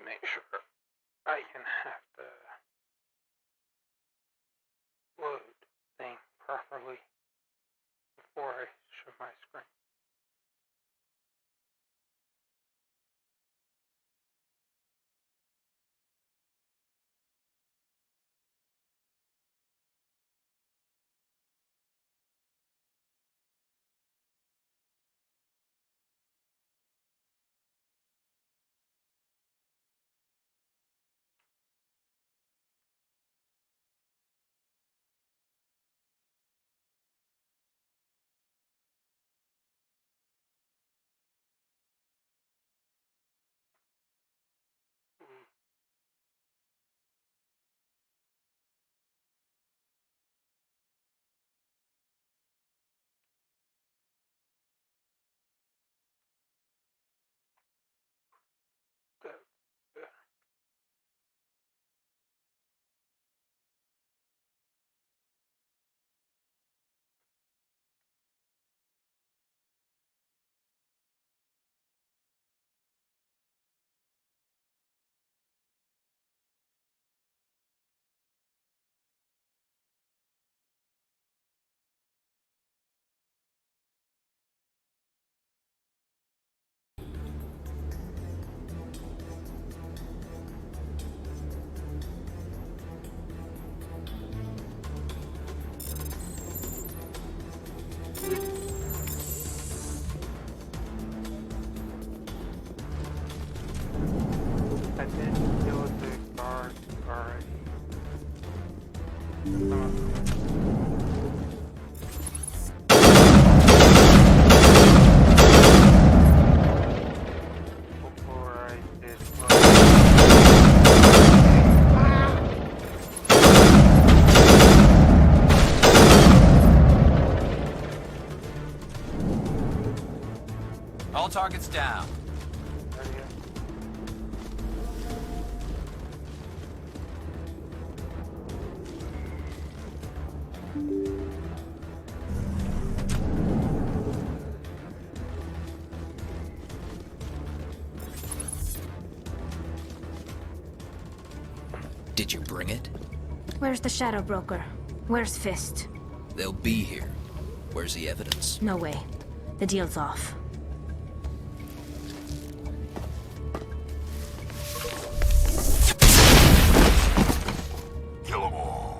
make sure I can have the load thing properly before I show my screen. I did kill the guard already. Before I did All targets down. Did you bring it? Where's the Shadow Broker? Where's Fist? They'll be here. Where's the evidence? No way. The deal's off. Kill 'em all.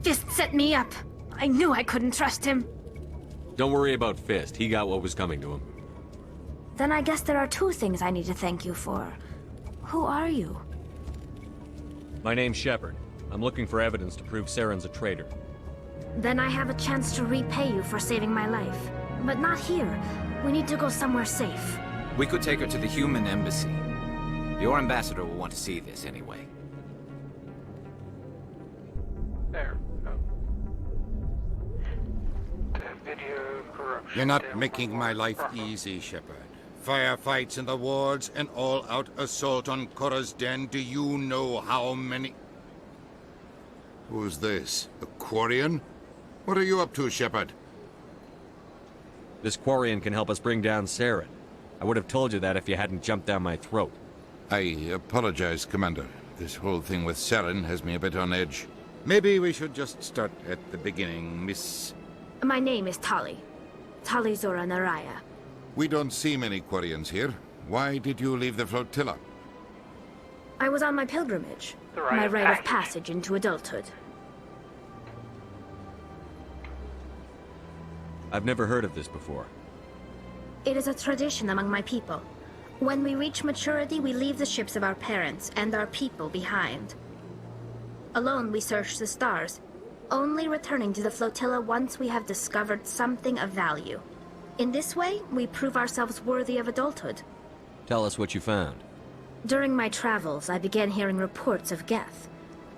Fist set me up. I knew I couldn't trust him. Don't worry about Fist. He got what was coming to him. Then I guess there are two things I need to thank you for. Who are you? My name's Shepard. I'm looking for evidence to prove Saren's a traitor. Then I have a chance to repay you for saving my life. But not here. We need to go somewhere safe. We could take her to the human embassy. Your ambassador will want to see this anyway. there. The video corruption. You're not still making my life proper. easy, Shepard. Firefights in the wards, an all-out assault on Korra's den. Do you know how many... Who's this? A Quarian? What are you up to, Shepard? This Quarian can help us bring down Saren. I would have told you that if you hadn't jumped down my throat. I apologize, Commander. This whole thing with Saren has me a bit on edge. Maybe we should just start at the beginning, Miss... My name is Tali. Tali Zora Naraya. We don't see many Quarians here. Why did you leave the flotilla? I was on my pilgrimage. The rite My of rite of passage. passage into adulthood. I've never heard of this before. It is a tradition among my people. When we reach maturity, we leave the ships of our parents and our people behind. Alone, we search the stars, only returning to the flotilla once we have discovered something of value. In this way, we prove ourselves worthy of adulthood. Tell us what you found. During my travels, I began hearing reports of Geth.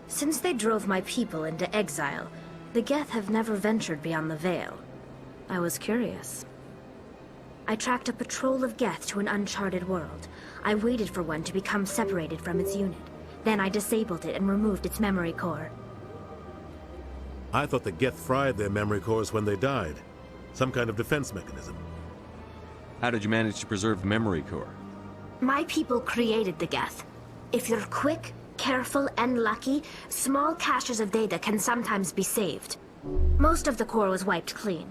Since they drove my people into exile, the Geth have never ventured beyond the Veil. I was curious. I tracked a patrol of Geth to an uncharted world. I waited for one to become separated from its unit. Then I disabled it and removed its memory core. I thought the Geth fried their memory cores when they died. Some kind of defense mechanism. How did you manage to preserve the memory core? My people created the Geth. If you're quick, careful, and lucky, small caches of data can sometimes be saved. Most of the core was wiped clean,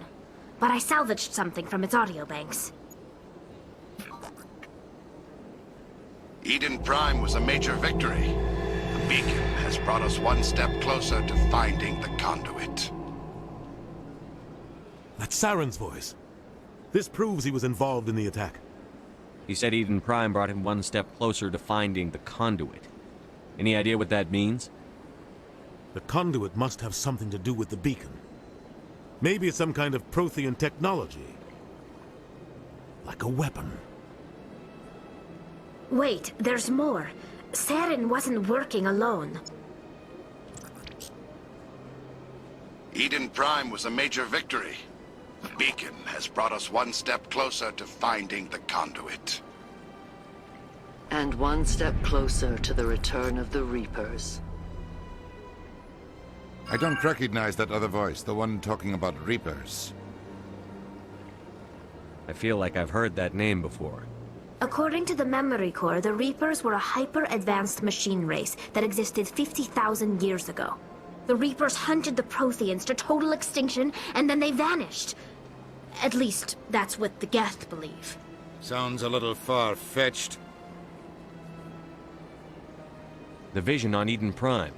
but I salvaged something from its audio banks. Eden Prime was a major victory. The beacon has brought us one step closer to finding the conduit. That's Saren's voice. This proves he was involved in the attack. He said Eden Prime brought him one step closer to finding the conduit. Any idea what that means? The conduit must have something to do with the beacon. Maybe it's some kind of Prothean technology. Like a weapon. Wait, there's more. Saren wasn't working alone. Eden Prime was a major victory. The beacon has brought us one step closer to finding the conduit. And one step closer to the return of the Reapers. I don't recognize that other voice, the one talking about Reapers. I feel like I've heard that name before. According to the memory core, the Reapers were a hyper-advanced machine race that existed 50,000 years ago. The Reapers hunted the Protheans to total extinction, and then they vanished. At least, that's what the Geth believe. Sounds a little far-fetched. The vision on Eden Prime.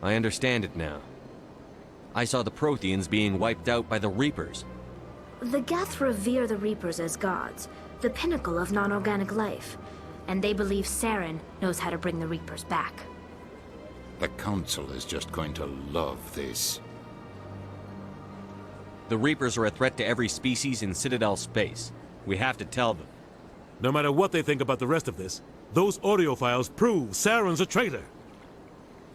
I understand it now. I saw the Protheans being wiped out by the Reapers. The Geth revere the Reapers as gods, the pinnacle of non-organic life. And they believe Saren knows how to bring the Reapers back. The Council is just going to love this. The Reapers are a threat to every species in Citadel space. We have to tell them. No matter what they think about the rest of this, those audio files prove Saren's a traitor.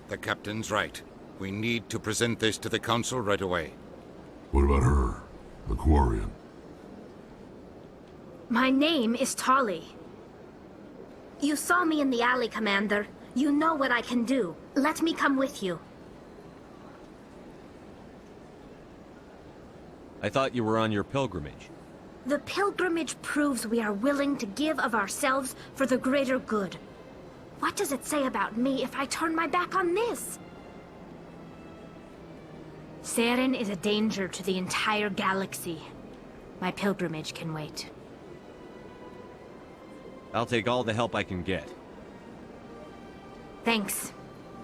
The Captain's right. We need to present this to the Council right away. What about her? The Quarian? My name is Tali. You saw me in the alley, Commander. You know what I can do. Let me come with you. I thought you were on your pilgrimage. The pilgrimage proves we are willing to give of ourselves for the greater good. What does it say about me if I turn my back on this? Saren is a danger to the entire galaxy. My pilgrimage can wait. I'll take all the help I can get. Thanks.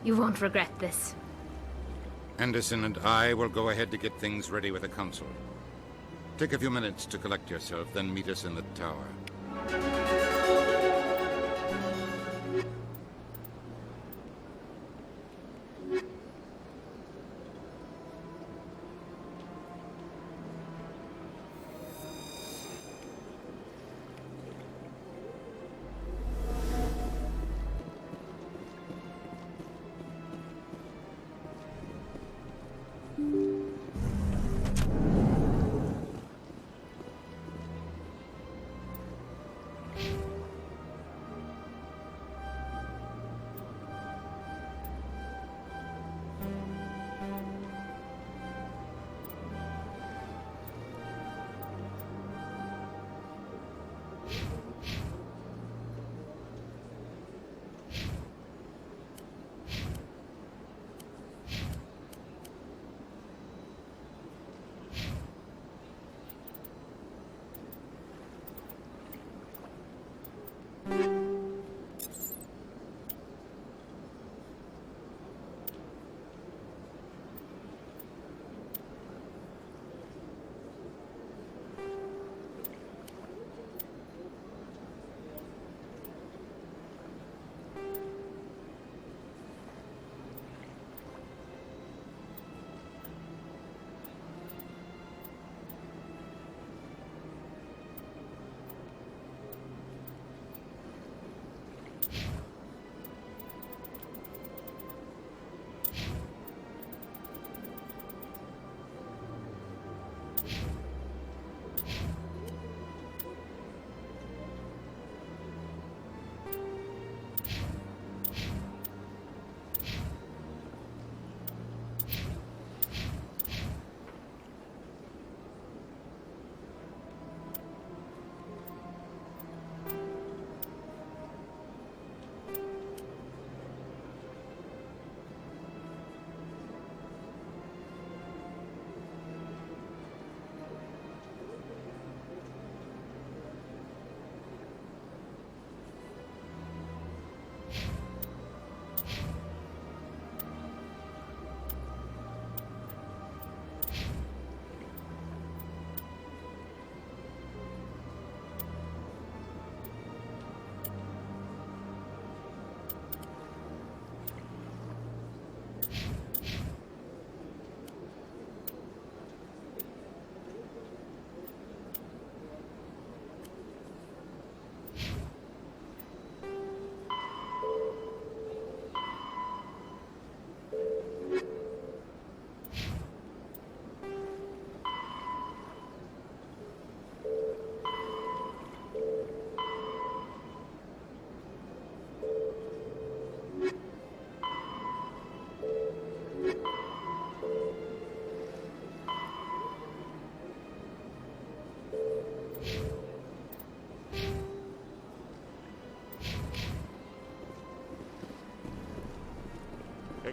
You won't regret this. Anderson and I will go ahead to get things ready with the Council. Take a few minutes to collect yourself, then meet us in the tower.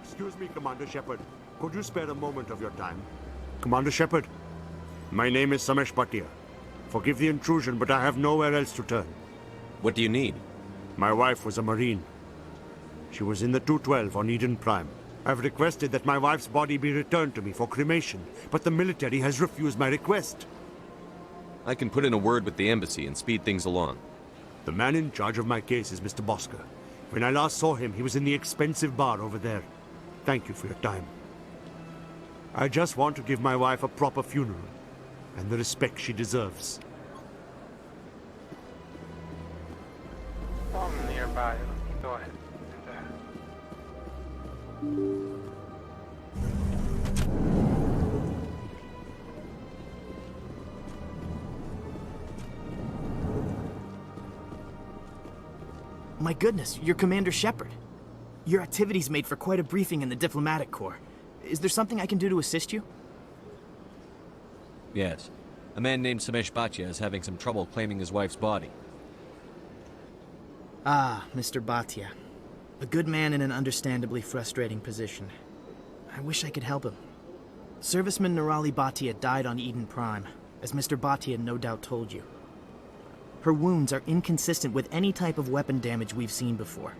Excuse me, Commander Shepard. Could you spare a moment of your time? Commander Shepard, my name is Samesh Bhatia. Forgive the intrusion, but I have nowhere else to turn. What do you need? My wife was a Marine. She was in the 212 on Eden Prime. I've requested that my wife's body be returned to me for cremation, but the military has refused my request. I can put in a word with the embassy and speed things along. The man in charge of my case is Mr. Bosker. When I last saw him, he was in the expensive bar over there. Thank you for your time. I just want to give my wife a proper funeral, and the respect she deserves. I'm nearby. Go ahead. Do that. My goodness, you're Commander Shepard. Your activities made for quite a briefing in the Diplomatic Corps. Is there something I can do to assist you? Yes. A man named Samesh Bhatia is having some trouble claiming his wife's body. Ah, Mr. Bhatia. A good man in an understandably frustrating position. I wish I could help him. Serviceman Nirali Bhatia died on Eden Prime, as Mr. Bhatia no doubt told you. Her wounds are inconsistent with any type of weapon damage we've seen before.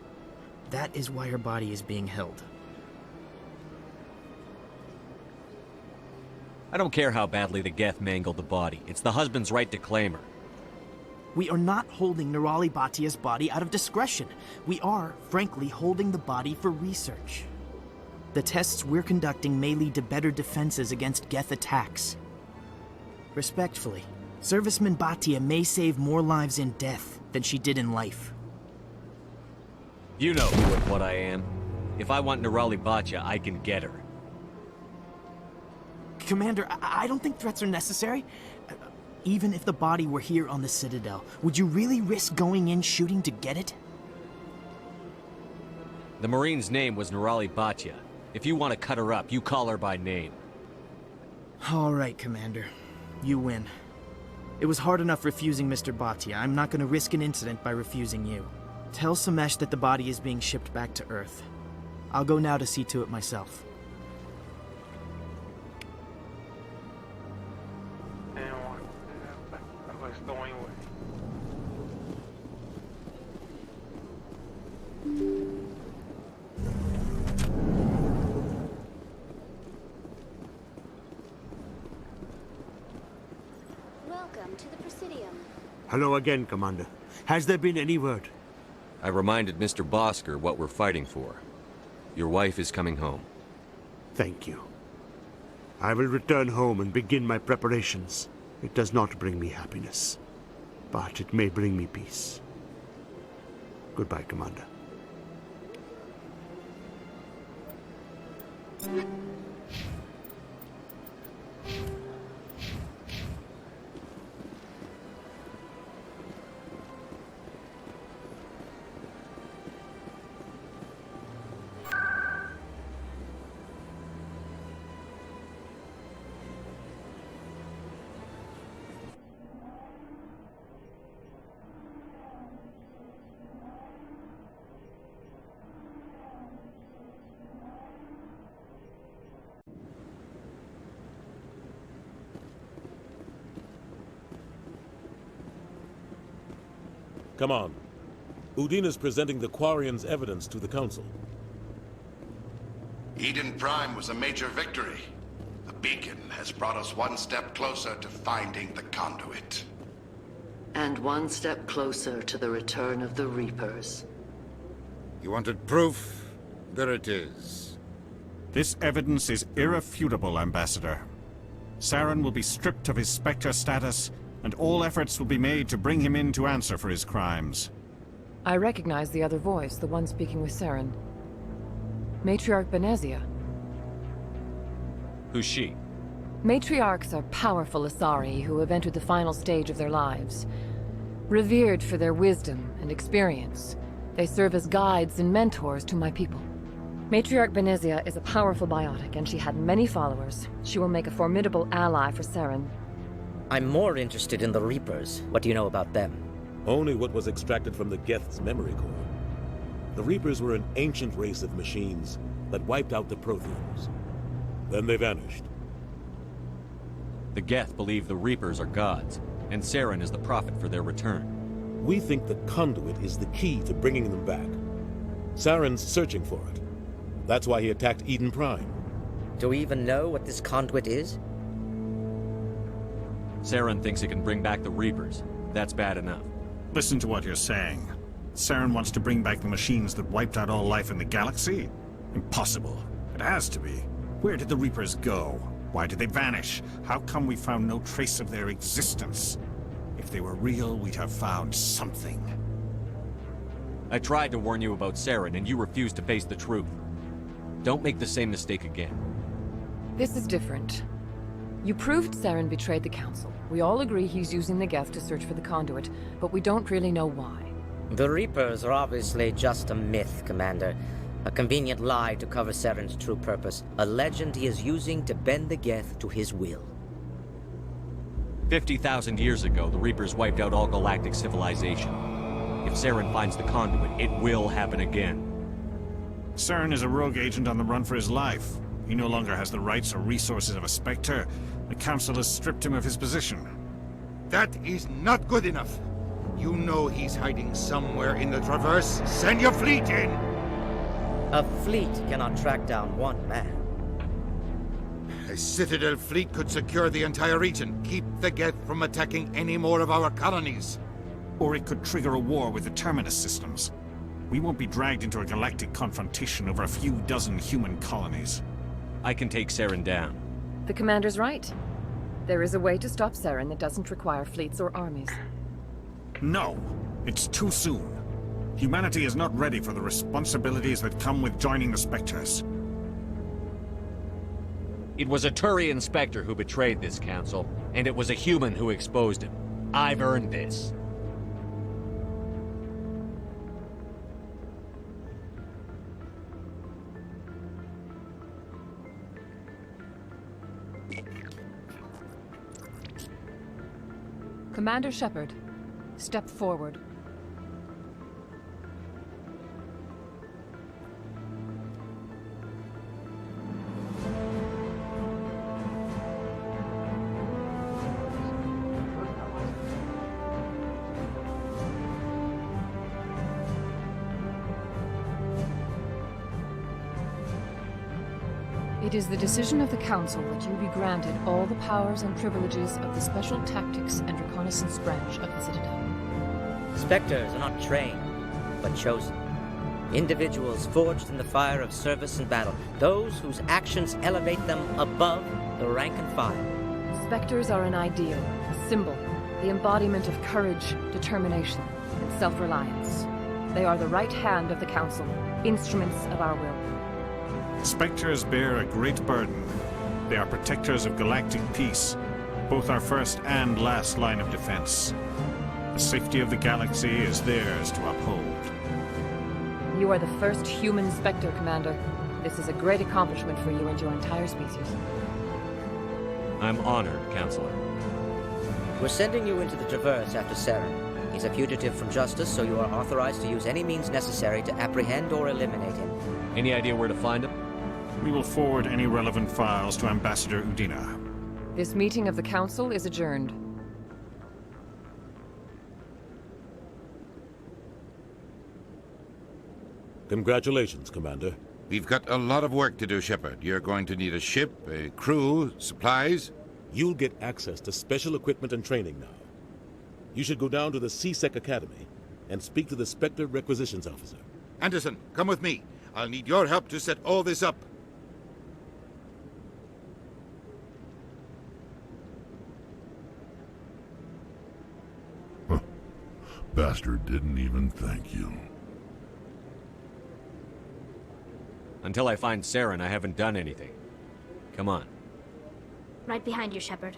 That is why her body is being held. I don't care how badly the Geth mangled the body. It's the husband's right to claim her. We are not holding Nirali Bhatia's body out of discretion. We are, frankly, holding the body for research. The tests we're conducting may lead to better defenses against Geth attacks. Respectfully, Serviceman Bhatia may save more lives in death than she did in life. You know who and what I am. If I want Nirali Bhatia, I can get her. Commander, I don't think threats are necessary. Even if the body were here on the Citadel, would you really risk going in shooting to get it? The Marine's name was Nirali Bhatia. If you want to cut her up, you call her by name. All right, Commander. You win. It was hard enough refusing Mr. Bhatia. I'm not going to risk an incident by refusing you. Tell Samesh that the body is being shipped back to Earth. I'll go now to see to it myself. Going away. Welcome to the Presidium. Hello again, Commander. Has there been any word? I reminded Mr. Bosker what we're fighting for. Your wife is coming home. Thank you. I will return home and begin my preparations. It does not bring me happiness, but it may bring me peace. Goodbye, Commander. Come on. Udine is presenting the Quarians' evidence to the Council. Eden Prime was a major victory. The beacon has brought us one step closer to finding the conduit. And one step closer to the return of the Reapers. You wanted proof? There it is. This evidence is irrefutable, Ambassador. Saren will be stripped of his Spectre status, and all efforts will be made to bring him in to answer for his crimes. I recognize the other voice, the one speaking with Saren. Matriarch Benezia. Who's she? Matriarchs are powerful Asari who have entered the final stage of their lives. Revered for their wisdom and experience, they serve as guides and mentors to my people. Matriarch Benezia is a powerful biotic, and she had many followers. She will make a formidable ally for Saren. I'm more interested in the Reapers. What do you know about them? Only what was extracted from the Geth's memory core. The Reapers were an ancient race of machines that wiped out the Protheans. Then they vanished. The Geth believe the Reapers are gods, and Saren is the prophet for their return. We think the Conduit is the key to bringing them back. Saren's searching for it. That's why he attacked Eden Prime. Do we even know what this conduit is? Saren thinks it can bring back the Reapers. That's bad enough. Listen to what you're saying. Saren wants to bring back the machines that wiped out all life in the galaxy? Impossible. It has to be. Where did the Reapers go? Why did they vanish? How come we found no trace of their existence? If they were real, we'd have found something. I tried to warn you about Saren, and you refused to face the truth. Don't make the same mistake again. This is different. You proved Saren betrayed the Council. We all agree he's using the Geth to search for the Conduit, but we don't really know why. The Reapers are obviously just a myth, Commander. A convenient lie to cover Saren's true purpose. A legend he is using to bend the Geth to his will. 50,000 years ago, the Reapers wiped out all galactic civilization. If Saren finds the Conduit, it will happen again. Saren is a rogue agent on the run for his life. He no longer has the rights or resources of a Spectre. The Council has stripped him of his position. That is not good enough. You know he's hiding somewhere in the Traverse. Send your fleet in! A fleet cannot track down one man. A Citadel fleet could secure the entire region. Keep the Geth from attacking any more of our colonies. Or it could trigger a war with the Terminus systems. We won't be dragged into a galactic confrontation over a few dozen human colonies. I can take Saren down. The Commander's right. There is a way to stop Saren that doesn't require fleets or armies. No! It's too soon. Humanity is not ready for the responsibilities that come with joining the Spectres. It was a Turian Spectre who betrayed this council, and it was a human who exposed him. I've earned this. Commander Shepard, step forward. It is the decision of the Council that you be granted all the powers and privileges of the Special Tactics and Reconnaissance Branch of the Citadel. Spectres are not trained, but chosen. Individuals forged in the fire of service and battle. Those whose actions elevate them above the rank and file. Spectres are an ideal, a symbol, the embodiment of courage, determination, and self-reliance. They are the right hand of the Council, instruments of our will. Spectres bear a great burden. They are protectors of galactic peace, both our first and last line of defense. The safety of the galaxy is theirs to uphold. You are the first human Spectre, Commander. This is a great accomplishment for you and your entire species. I'm honored, Counselor. We're sending you into the Traverse after Saren. He's a fugitive from justice, so you are authorized to use any means necessary to apprehend or eliminate him. Any idea where to find him? We will forward any relevant files to Ambassador Udina. This meeting of the Council is adjourned. Congratulations, Commander. We've got a lot of work to do, Shepard. You're going to need a ship, a crew, supplies. You'll get access to special equipment and training now. You should go down to the C-Sec Academy and speak to the Spectre Requisitions Officer. Anderson, come with me. I'll need your help to set all this up. Bastard didn't even thank you. Until I find Saren, I haven't done anything. Come on. Right behind you, Shepard.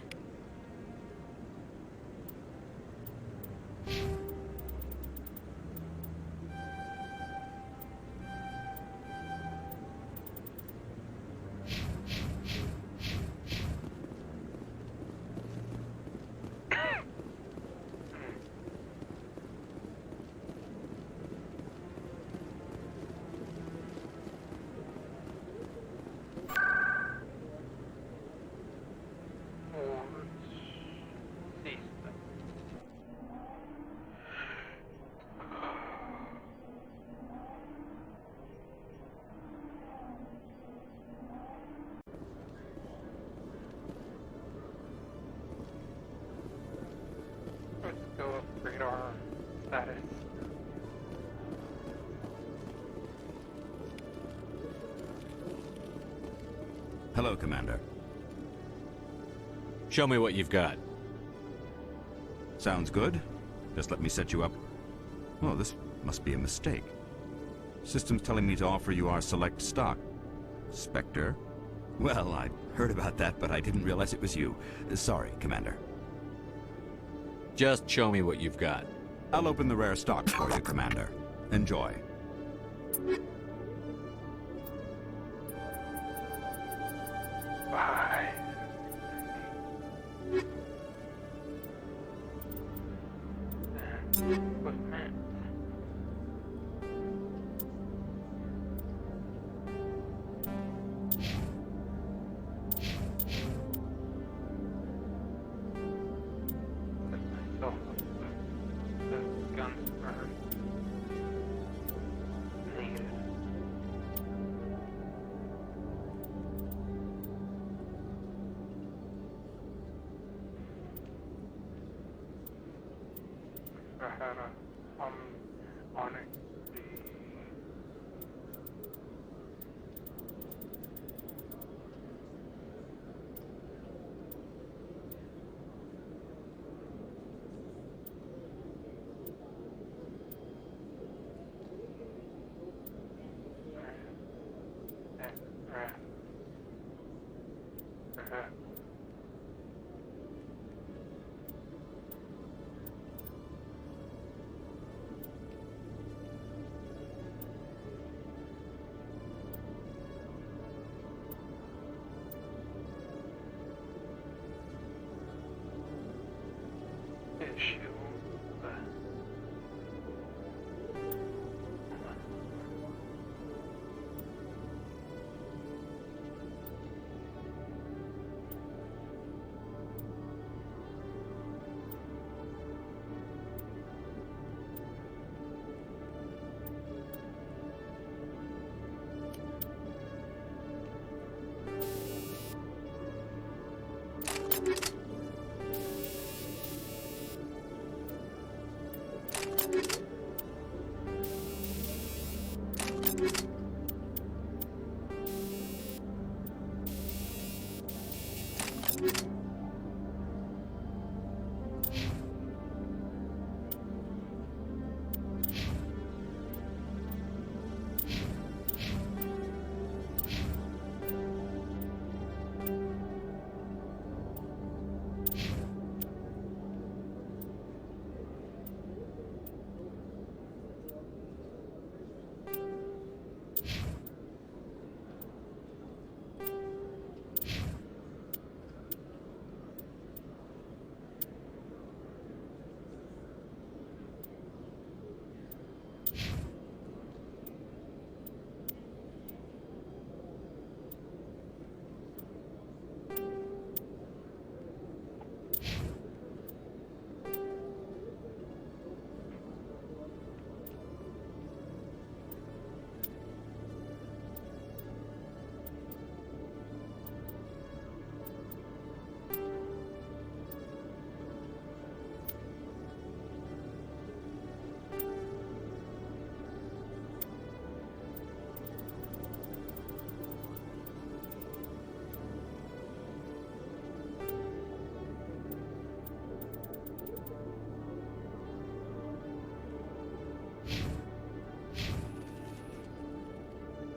Go upgrade our status. Hello, Commander. Show me what you've got. Sounds good. Just let me set you up. Oh, this must be a mistake. System's telling me to offer you our select stock. Spectre? Well, I heard about that, but I didn't realize it was you. Sorry, Commander. Just show me what you've got. I'll open the rare stocks for you, Commander. Enjoy. Bye. What's meant? The guns are needed. I had a on it. Issue.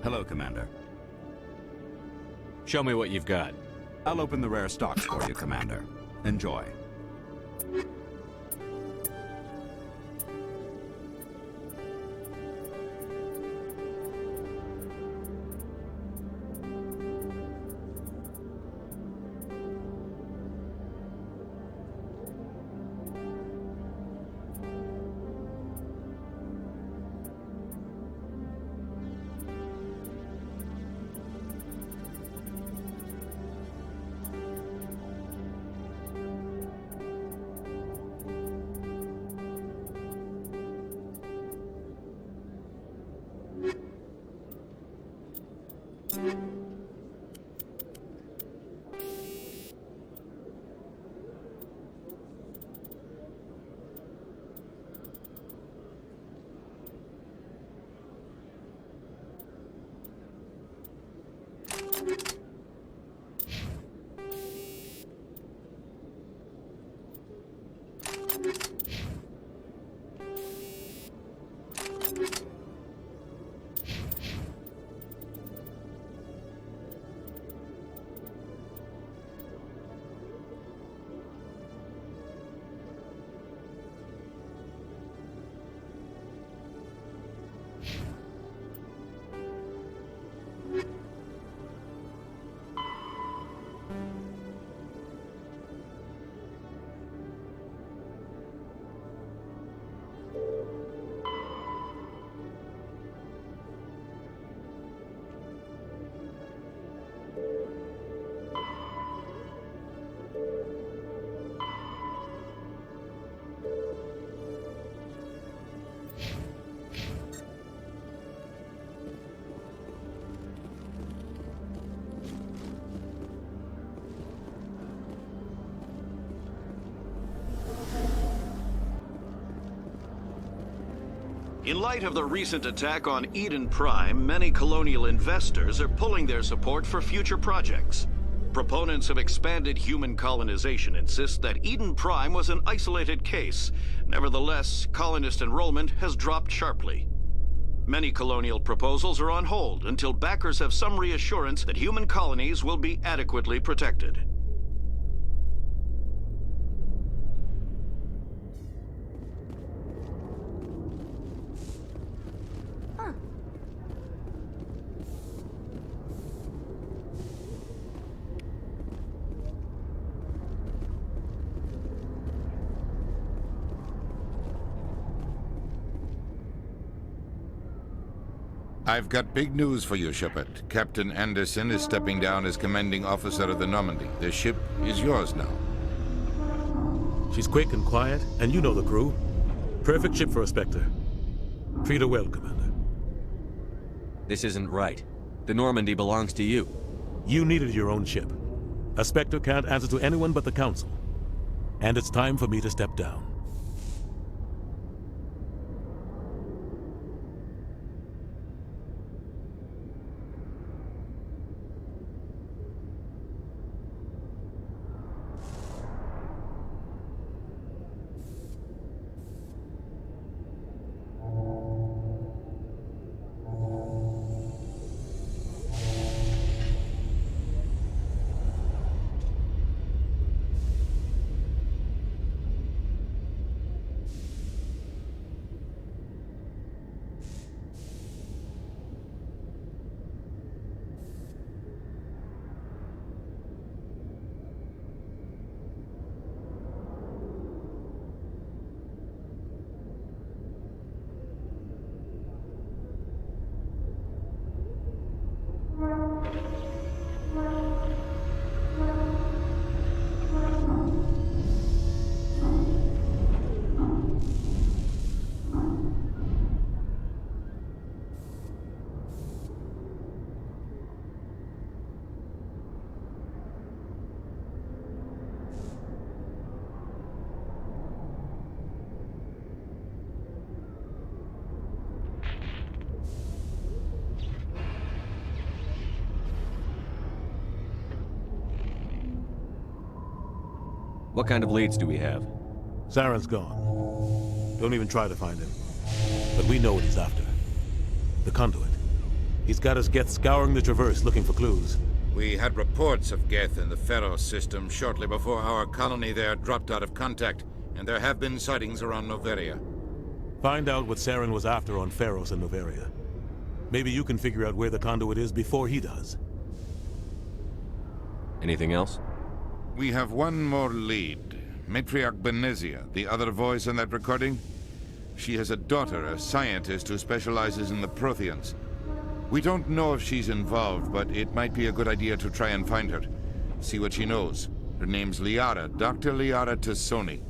Hello, Commander. Show me what you've got. I'll open the rare stocks for you, Commander. Enjoy. In light of the recent attack on Eden Prime, many colonial investors are pulling their support for future projects. Proponents of expanded human colonization insist that Eden Prime was an isolated case. Nevertheless, colonist enrollment has dropped sharply. Many colonial proposals are on hold until backers have some reassurance that human colonies will be adequately protected. I've got big news for you, Shepard. Captain Anderson is stepping down as commanding officer of the Normandy. The ship is yours now. She's quick and quiet, and you know the crew. Perfect ship for a Spectre. Treat her well, Commander. This isn't right. The Normandy belongs to you. You needed your own ship. A Spectre can't answer to anyone but the Council. And it's time for me to step down. What kind of leads do we have? Saren's gone. Don't even try to find him. But we know what he's after. The Conduit. He's got his Geth scouring the Traverse looking for clues. We had reports of Geth in the Pharos system shortly before our colony there dropped out of contact, and there have been sightings around Noveria. Find out what Saren was after on Pharos and Noveria. Maybe you can figure out where the Conduit is before he does. Anything else? We have one more lead. Matriarch Benezia, the other voice in that recording. She has a daughter, a scientist who specializes in the Protheans. We don't know if she's involved, but it might be a good idea to try and find her. See what she knows. Her name's Liara, Dr. Liara Tassoni.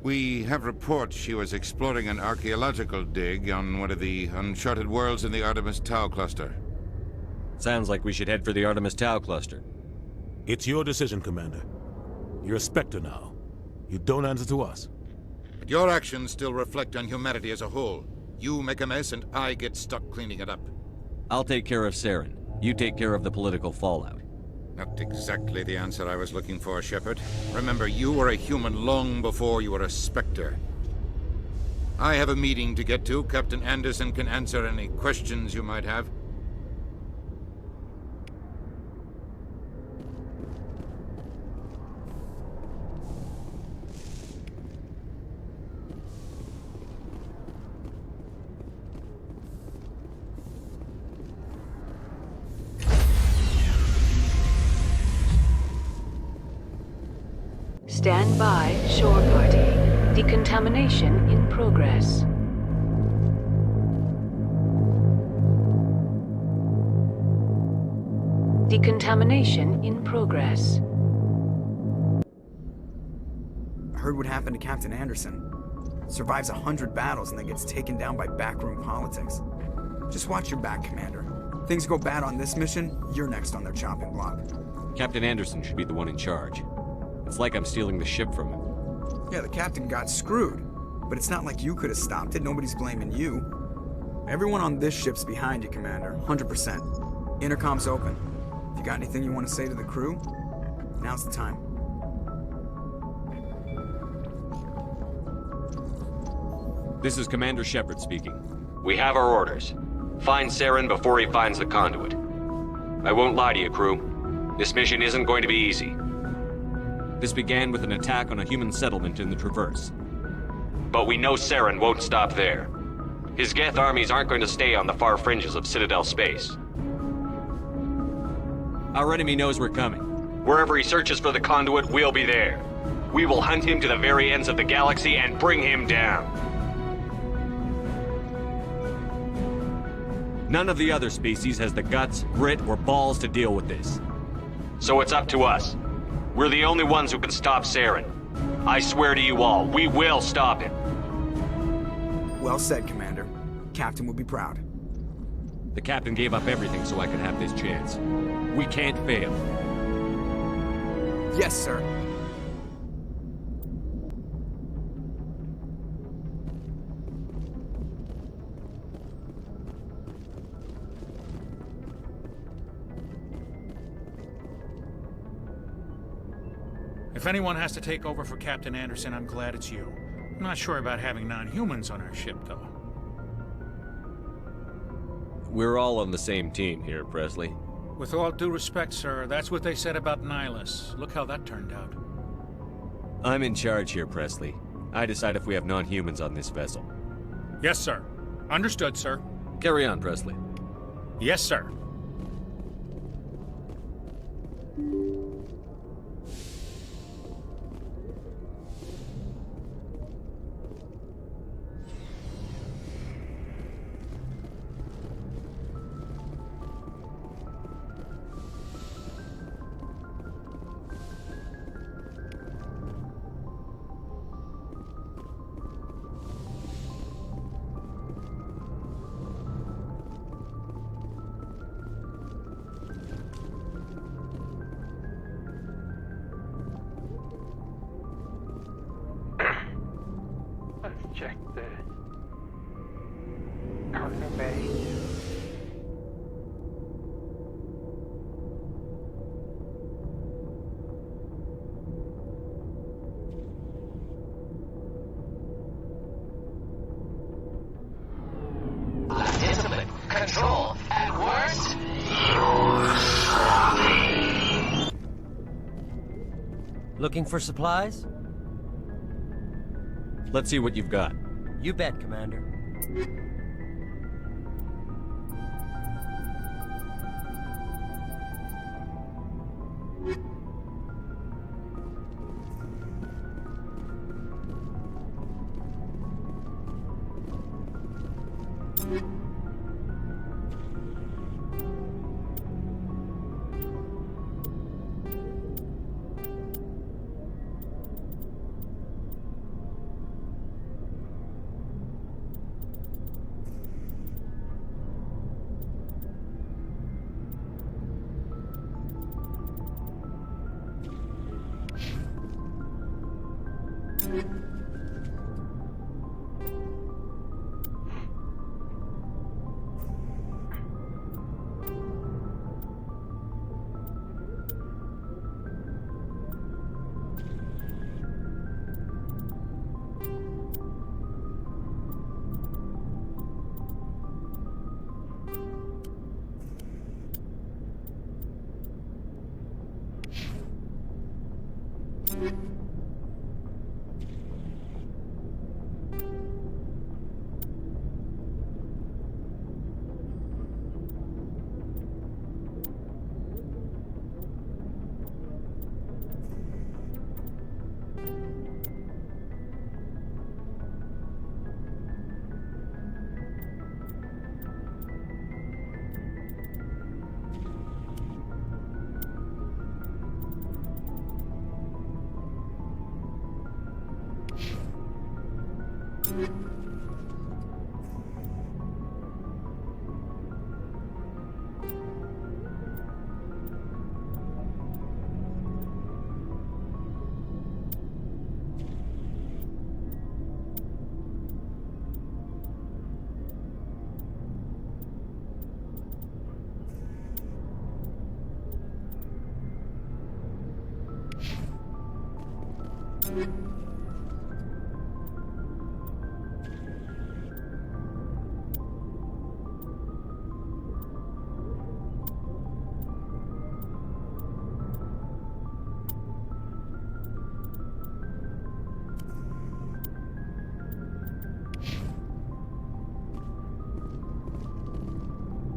We have reports she was exploring an archaeological dig on one of the uncharted worlds in the Artemis Tau cluster. Sounds like we should head for the Artemis Tau cluster. It's your decision, Commander. You're a Spectre now. You don't answer to us. But your actions still reflect on humanity as a whole. You make a mess and I get stuck cleaning it up. I'll take care of Saren. You take care of the political fallout. Not exactly the answer I was looking for, Shepard. Remember, you were a human long before you were a Spectre. I have a meeting to get to. Captain Anderson can answer any questions you might have. Stand by, shore party. Decontamination in progress. Decontamination in progress. I heard what happened to Captain Anderson. Survives 100 battles and then gets taken down by backroom politics. Just watch your back, Commander. Things go bad on this mission, you're next on their chopping block. Captain Anderson should be the one in charge. It's like I'm stealing the ship from him. Yeah, the captain got screwed. But it's not like you could have stopped it. Nobody's blaming you. Everyone on this ship's behind you, Commander. 100%. Intercom's open. If you got anything you want to say to the crew, now's the time. This is Commander Shepard speaking. We have our orders. Find Saren before he finds the conduit. I won't lie to you, crew. This mission isn't going to be easy. This began with an attack on a human settlement in the Traverse. But we know Saren won't stop there. His Geth armies aren't going to stay on the far fringes of Citadel space. Our enemy knows we're coming. Wherever he searches for the conduit, we'll be there. We will hunt him to the very ends of the galaxy and bring him down. None of the other species has the guts, grit, or balls to deal with this. So it's up to us. We're the only ones who can stop Saren. I swear to you all, we will stop him. Well said, Commander. Captain will be proud. The captain gave up everything so I could have this chance. We can't fail. Yes, sir. If anyone has to take over for Captain Anderson, I'm glad it's you. I'm not sure about having non-humans on our ship, though. We're all on the same team here, Presley. With all due respect, sir, that's what they said about Nihilus. Look how that turned out. I'm in charge here, Presley. I decide if we have non-humans on this vessel. Yes, sir. Understood, sir. Carry on, Presley. Yes, sir. Check the cargo bay. Legitimate control at worst. Looking for supplies? Let's see what you've got. You bet, Commander.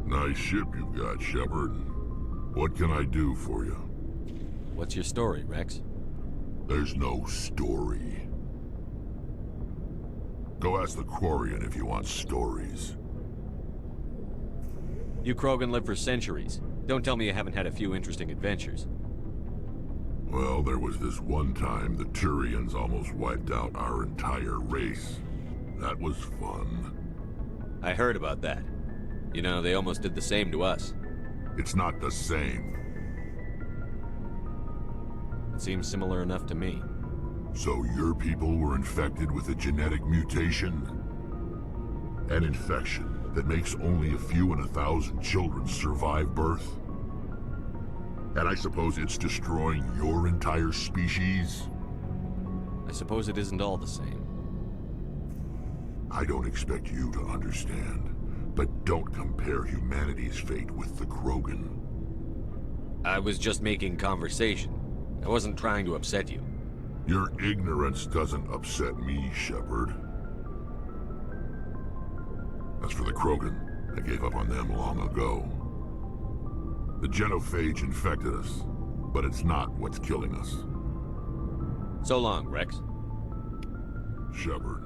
Nice ship you've got, Shepard. What can I do for you? What's your story, Rex? There's no story. Go ask the Quarian if you want stories. You Krogan live for centuries. Don't tell me you haven't had a few interesting adventures. Well, there was this one time the Turians almost wiped out our entire race. That was fun. I heard about that. You know, they almost did the same to us. It's not the same. It seems similar enough to me. So your people were infected with a genetic mutation? An infection that makes only a few in 1,000 children survive birth? And I suppose it's destroying your entire species? I suppose it isn't all the same. I don't expect you to understand. But don't compare humanity's fate with the Krogan. I was just making conversation. I wasn't trying to upset you. Your ignorance doesn't upset me, Shepard. As for the Krogan, I gave up on them long ago. The genophage infected us, but it's not what's killing us. So long, Rex. Shepard.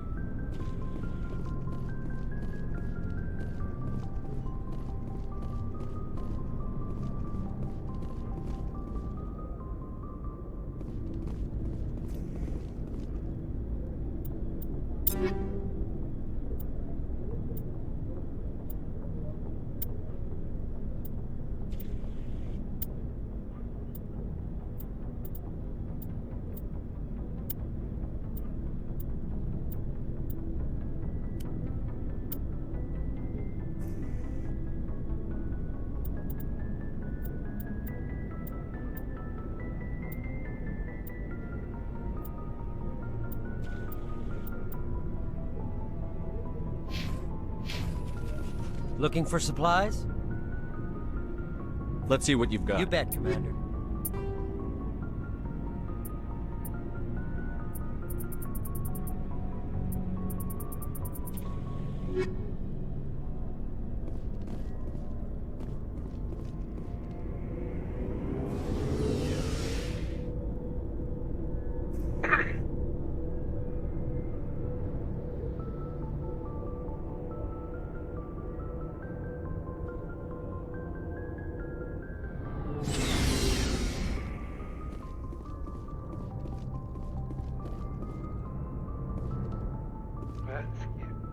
Looking for supplies? Let's see what you've got. You bet, Commander.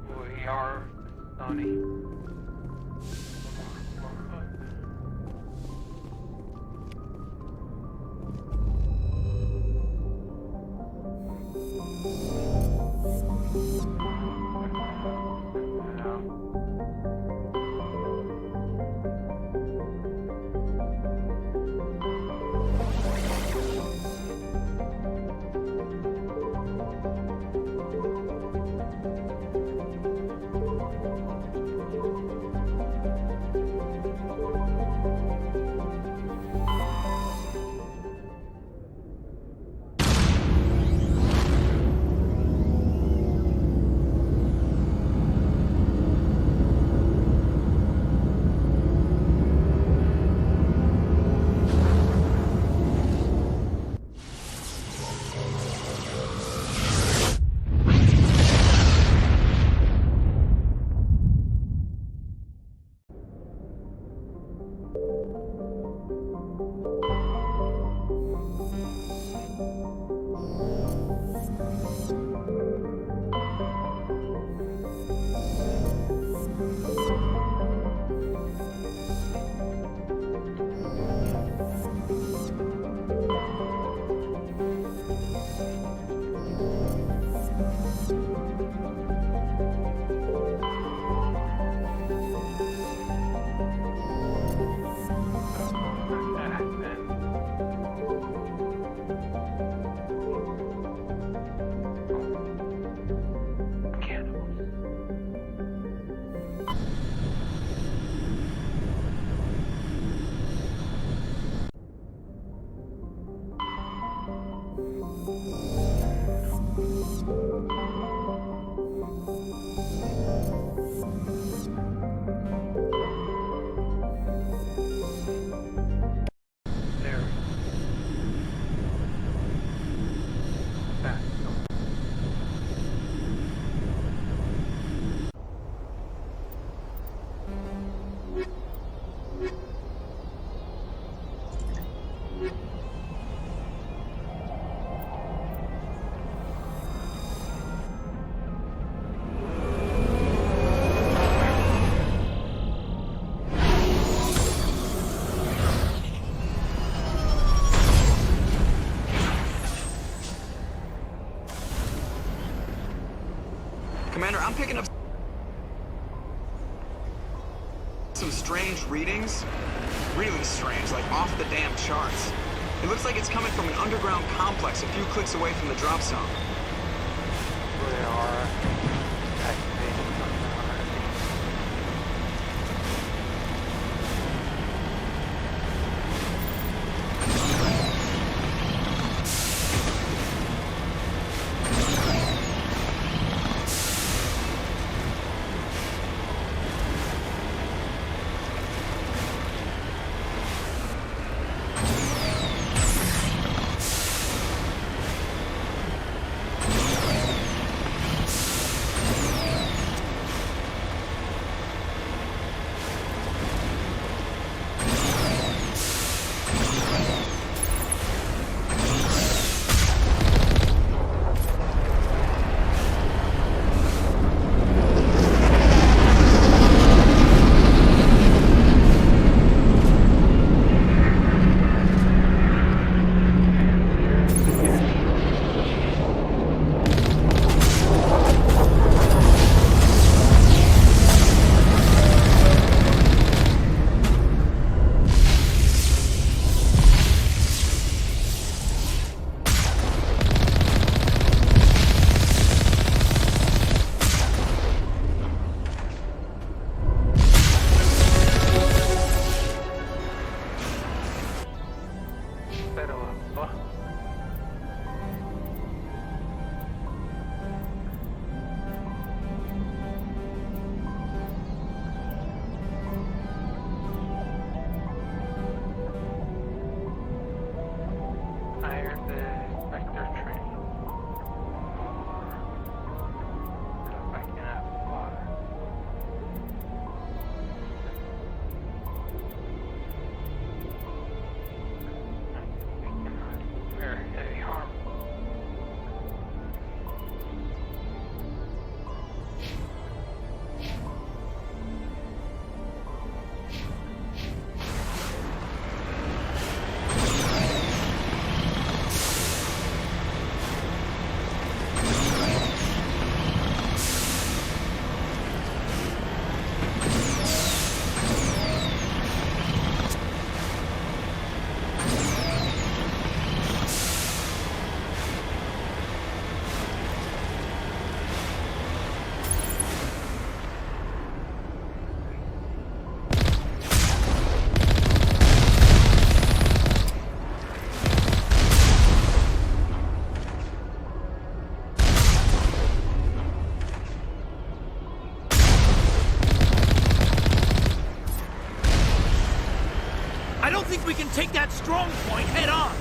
We are Sony. I'm picking up some strange readings. Really strange, like off the damn charts. It looks like it's coming from an underground complex a few clicks away from the drop zone. They are activating something already. We can take that strong point head on!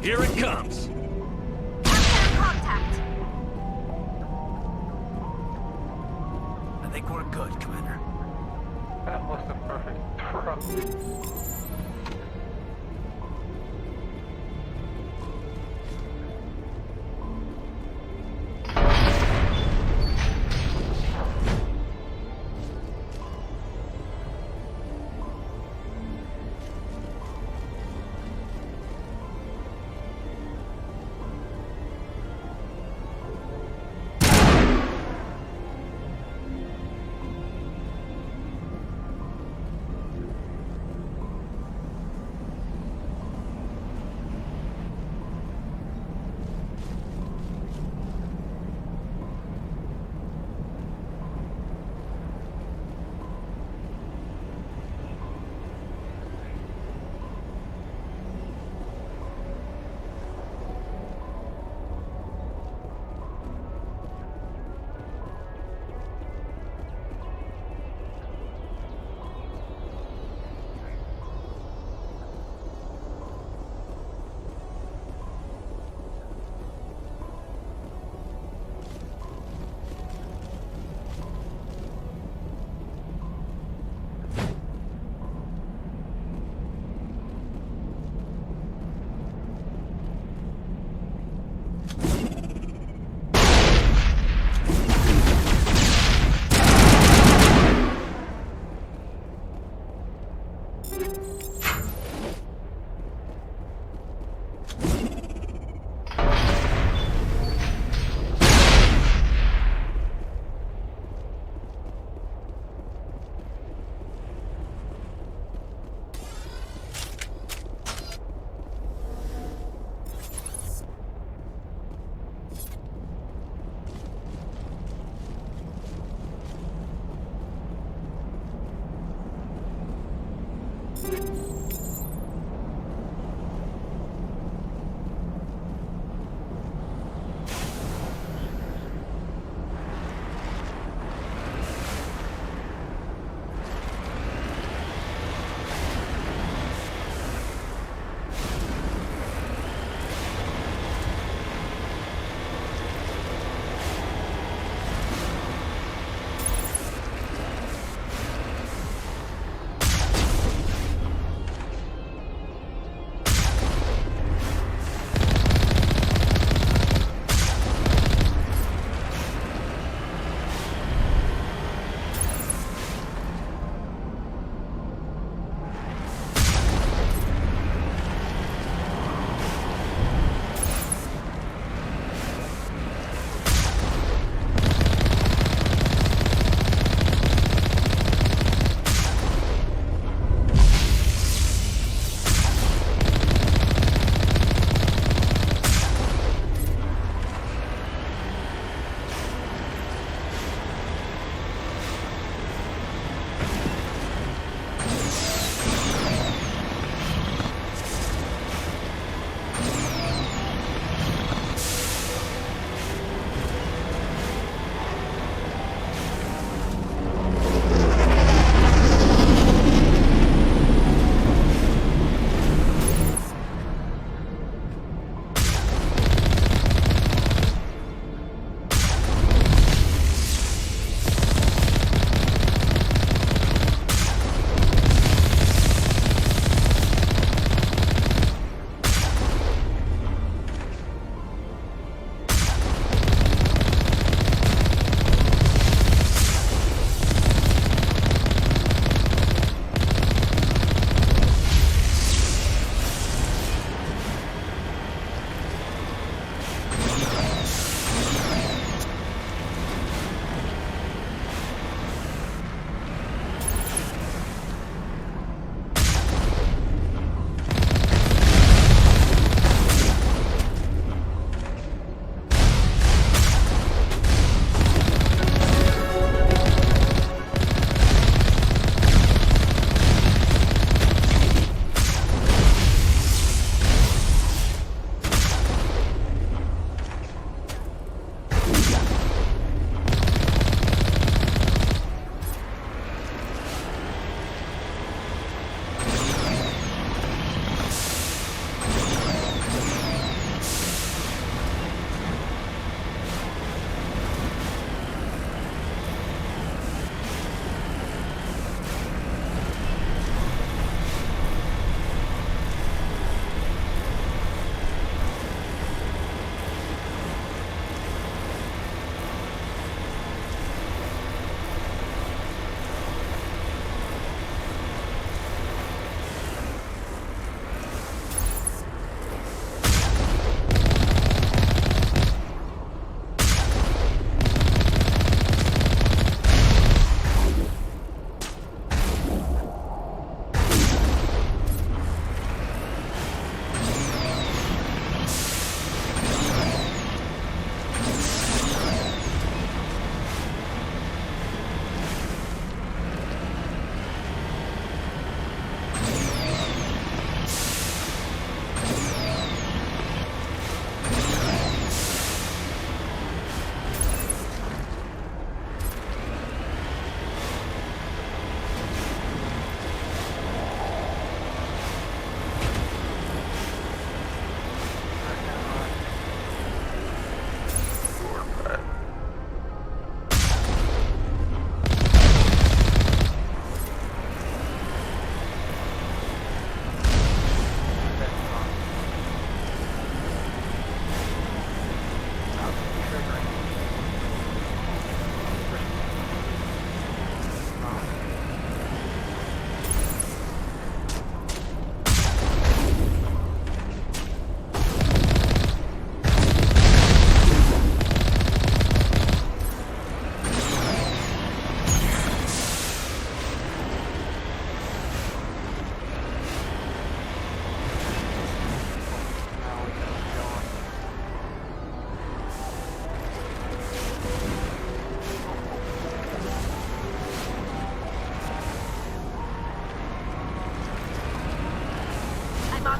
Here it comes. Contact. I think we're good, Commander. That was the perfect throw.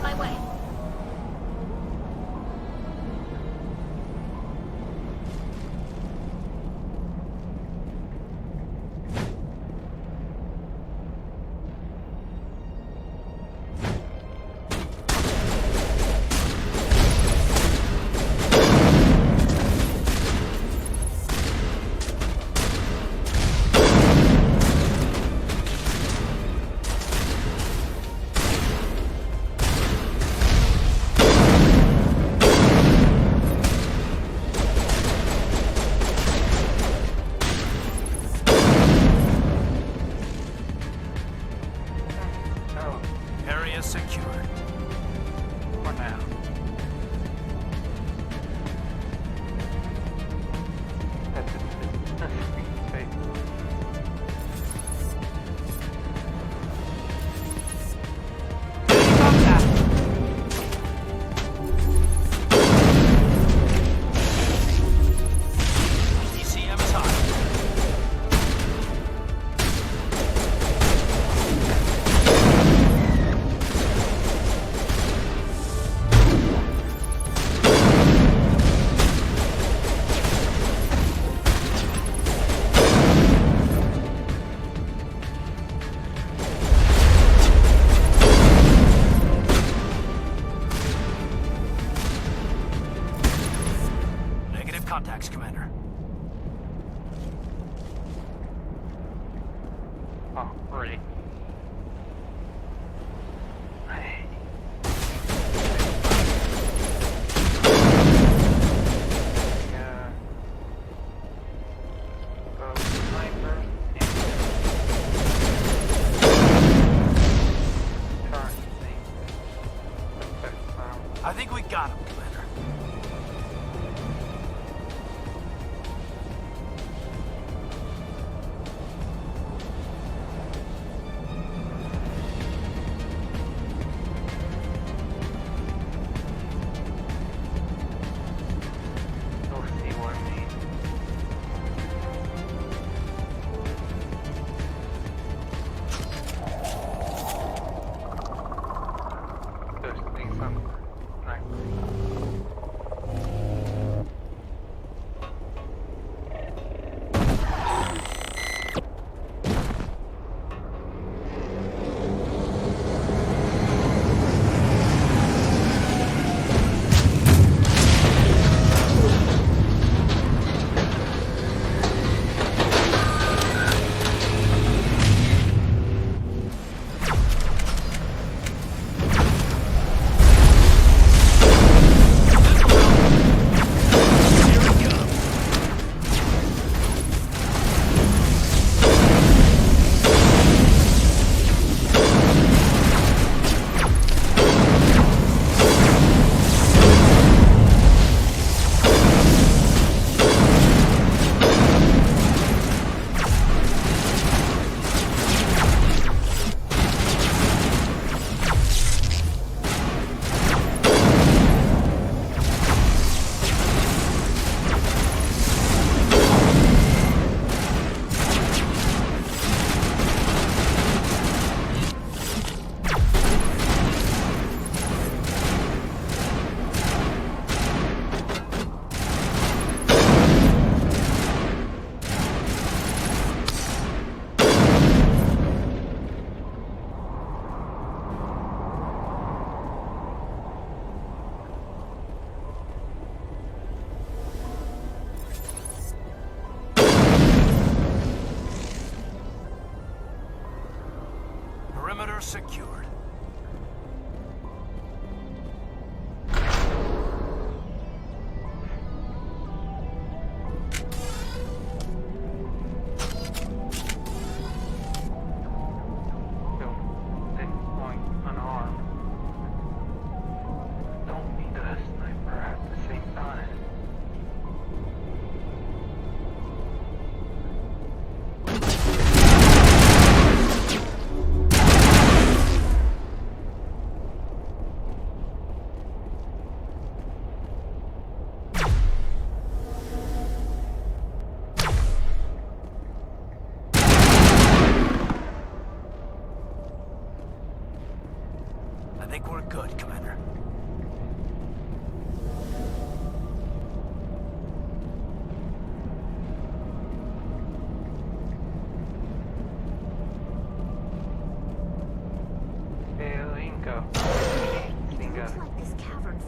my way. Area secured. For now. ECM's hot. Negative contacts, Commander. Oh, really? I think we got him, Commander. You'll see what I mean. There's something from Perimeter secured.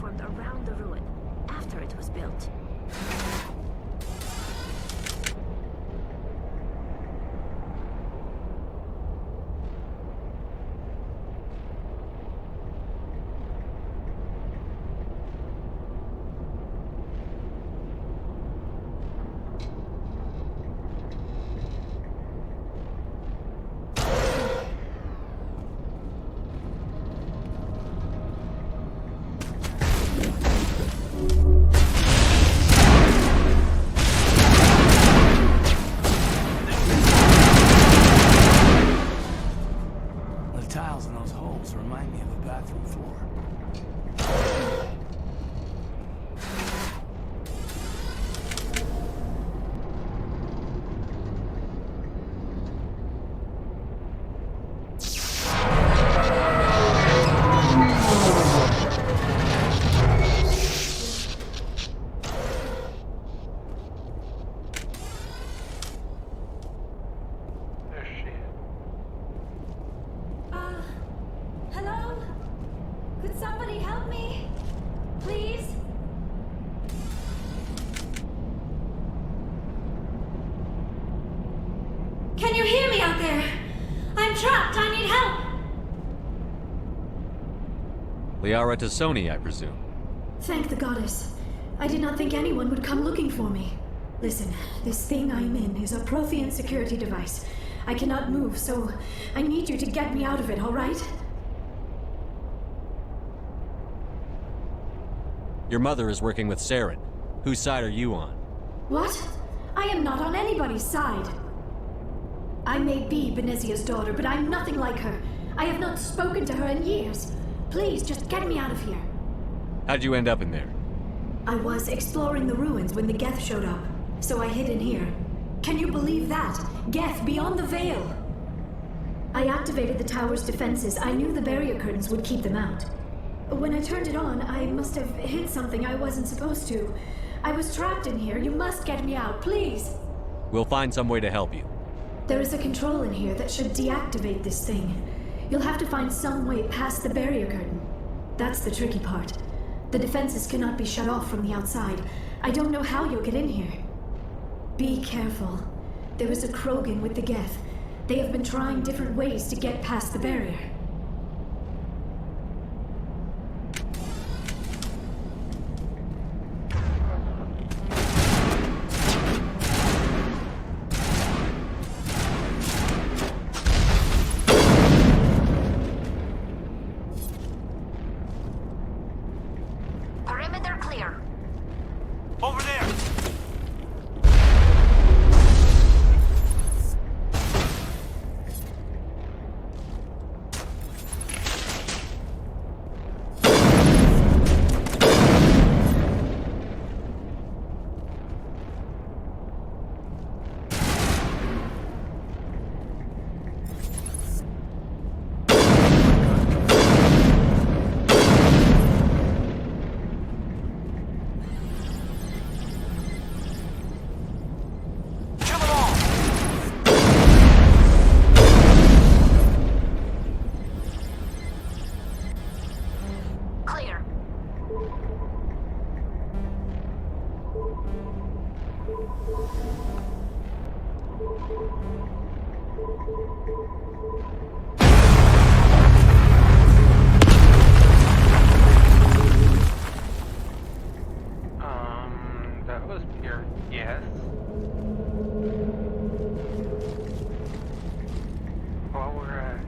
formed around the ruin, after it was built. Tiles in those holes remind me of a bathroom floor. Hello? Could somebody help me? Please? Can you hear me out there? I'm trapped. I need help. Liara Tassoni, I presume. Thank the goddess. I did not think anyone would come looking for me. Listen, this thing I'm in is a Prothean security device. I cannot move, so I need you to get me out of it, all right? Your mother is working with Saren. Whose side are you on? What? I am not on anybody's side. I may be Benezia's daughter, but I'm nothing like her. I have not spoken to her in years. Please, just get me out of here. How'd you end up in there? I was exploring the ruins when the Geth showed up, so I hid in here. Can you believe that? Geth beyond the veil! I activated the tower's defenses. I knew the barrier curtains would keep them out. When I turned it on, I must have hit something I wasn't supposed to. I was trapped in here. You must get me out, please! We'll find some way to help you. There is a control in here that should deactivate this thing. You'll have to find some way past the barrier curtain. That's the tricky part. The defenses cannot be shut off from the outside. I don't know how you'll get in here. Be careful. There is a Krogan with the Geth. They have been trying different ways to get past the barrier. Perimeter clear. Over there! Clear. That was pure yes. While we're at...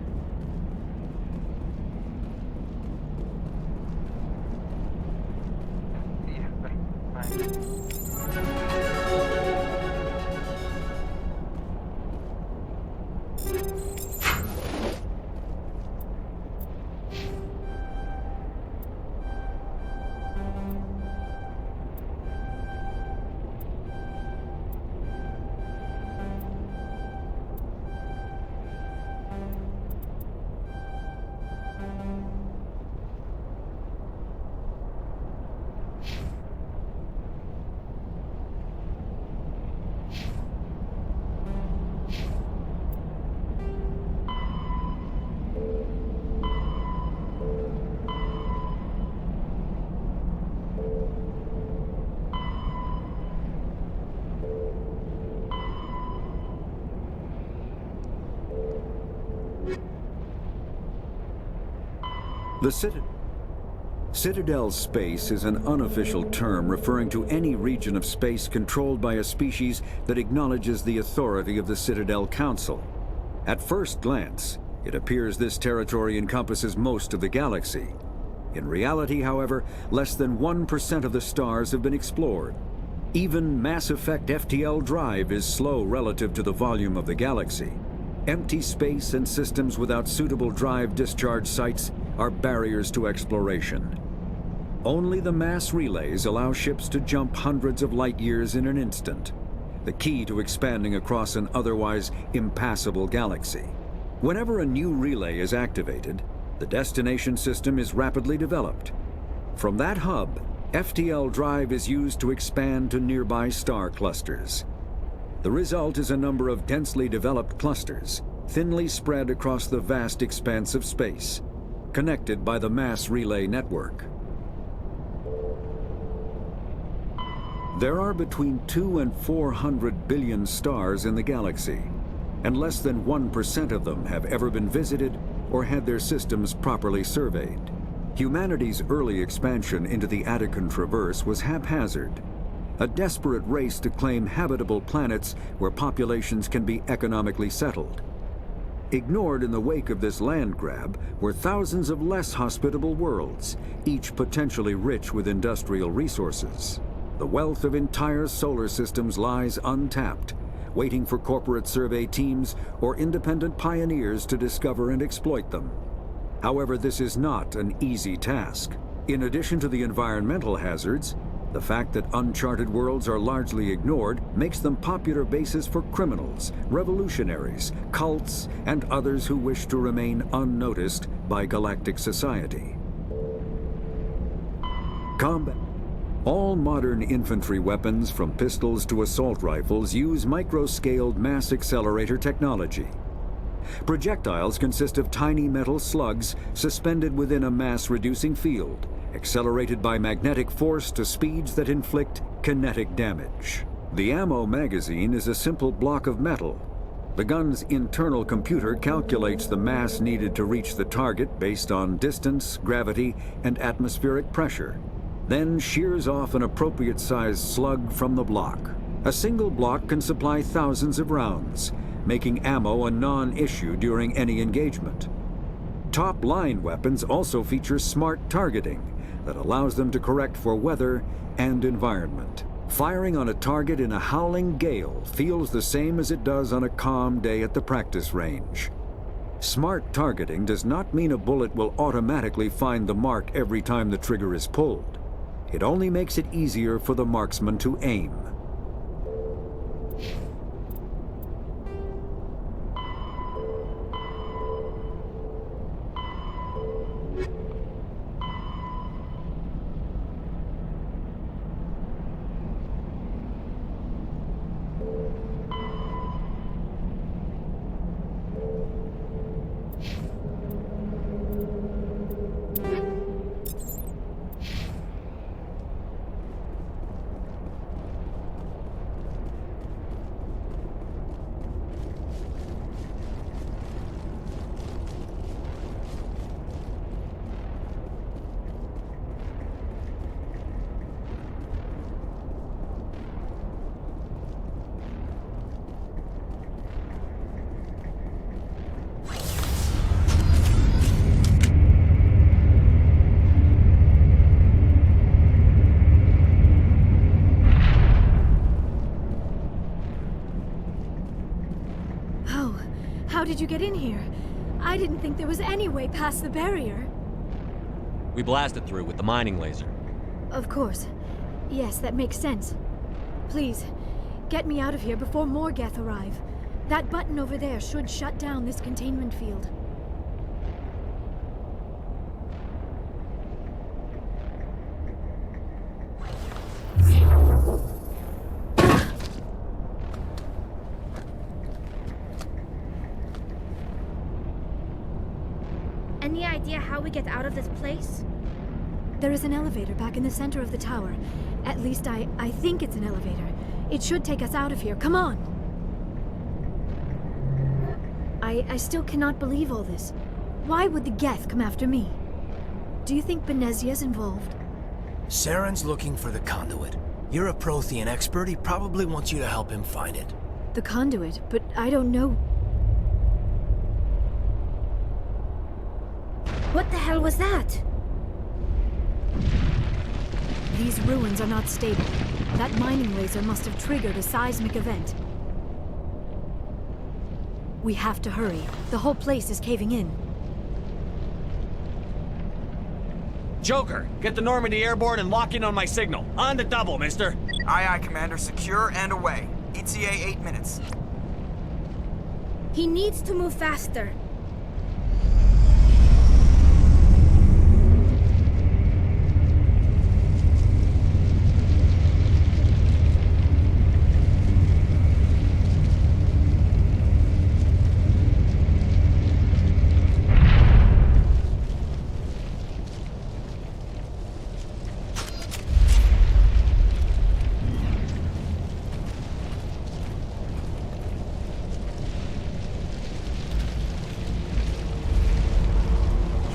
Yeah, but The Citadel space is an unofficial term referring to any region of space controlled by a species that acknowledges the authority of the Citadel Council. At first glance, it appears this territory encompasses most of the galaxy. In reality, however, less than 1% of the stars have been explored. Even Mass Effect FTL drive is slow relative to the volume of the galaxy. Empty space and systems without suitable drive discharge sites are barriers to exploration. Only the mass relays allow ships to jump hundreds of light years in an instant, the key to expanding across an otherwise impassable galaxy. Whenever a new relay is activated, the destination system is rapidly developed. From that hub, FTL drive is used to expand to nearby star clusters. The result is a number of densely developed clusters, thinly spread across the vast expanse of space, connected by the mass relay network. There are between 200 and 400 billion stars in the galaxy, and less than 1% of them have ever been visited or had their systems properly surveyed. Humanity's early expansion into the Attican Traverse was haphazard, a desperate race to claim habitable planets where populations can be economically settled. Ignored in the wake of this land grab were thousands of less hospitable worlds, each potentially rich with industrial resources. The wealth of entire solar systems lies untapped, waiting for corporate survey teams or independent pioneers to discover and exploit them. However, this is not an easy task. In addition to the environmental hazards, the fact that uncharted worlds are largely ignored makes them popular bases for criminals, revolutionaries, cults, and others who wish to remain unnoticed by galactic society. Combat. All modern infantry weapons, from pistols to assault rifles, use micro-scaled mass accelerator technology. Projectiles consist of tiny metal slugs suspended within a mass-reducing field, accelerated by magnetic force to speeds that inflict kinetic damage. The ammo magazine is a simple block of metal. The gun's internal computer calculates the mass needed to reach the target based on distance, gravity, and atmospheric pressure, then shears off an appropriate-sized slug from the block. A single block can supply thousands of rounds, making ammo a non-issue during any engagement. Top-line weapons also feature smart targeting that allows them to correct for weather and environment. Firing on a target in a howling gale feels the same as it does on a calm day at the practice range. Smart targeting does not mean a bullet will automatically find the mark every time the trigger is pulled. It only makes it easier for the marksman to aim. How did you get in here? I didn't think there was any way past the barrier. We blasted through with the mining laser. Of course. Yes, that makes sense. Please, get me out of here before more Geth arrive. That button over there should shut down this containment field. Any idea how we get out of this place? There is an elevator back in the center of the tower. At least I think it's an elevator. It should take us out of here. Come on! I still cannot believe all this. Why would the Geth come after me? Do you think Benezia's involved? Saren's looking for the conduit. You're a Prothean expert. He probably wants you to help him find it. The conduit, but I don't know. What the hell was that? These ruins are not stable. That mining laser must have triggered a seismic event. We have to hurry. The whole place is caving in. Joker, get the Normandy airborne and lock in on my signal. On the double, mister. Aye, aye, Commander. Secure and away. ETA 8 minutes. He needs to move faster.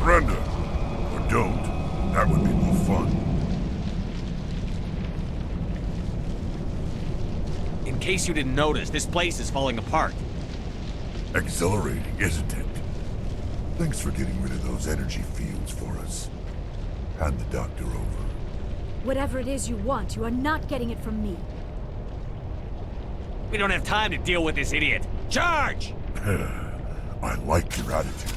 Surrender. Or don't. That would be more fun. In case you didn't notice, this place is falling apart. Exhilarating, isn't it? Thanks for getting rid of those energy fields for us. Hand the doctor over. Whatever it is you want, you are not getting it from me. We don't have time to deal with this idiot. Charge! I like your attitude.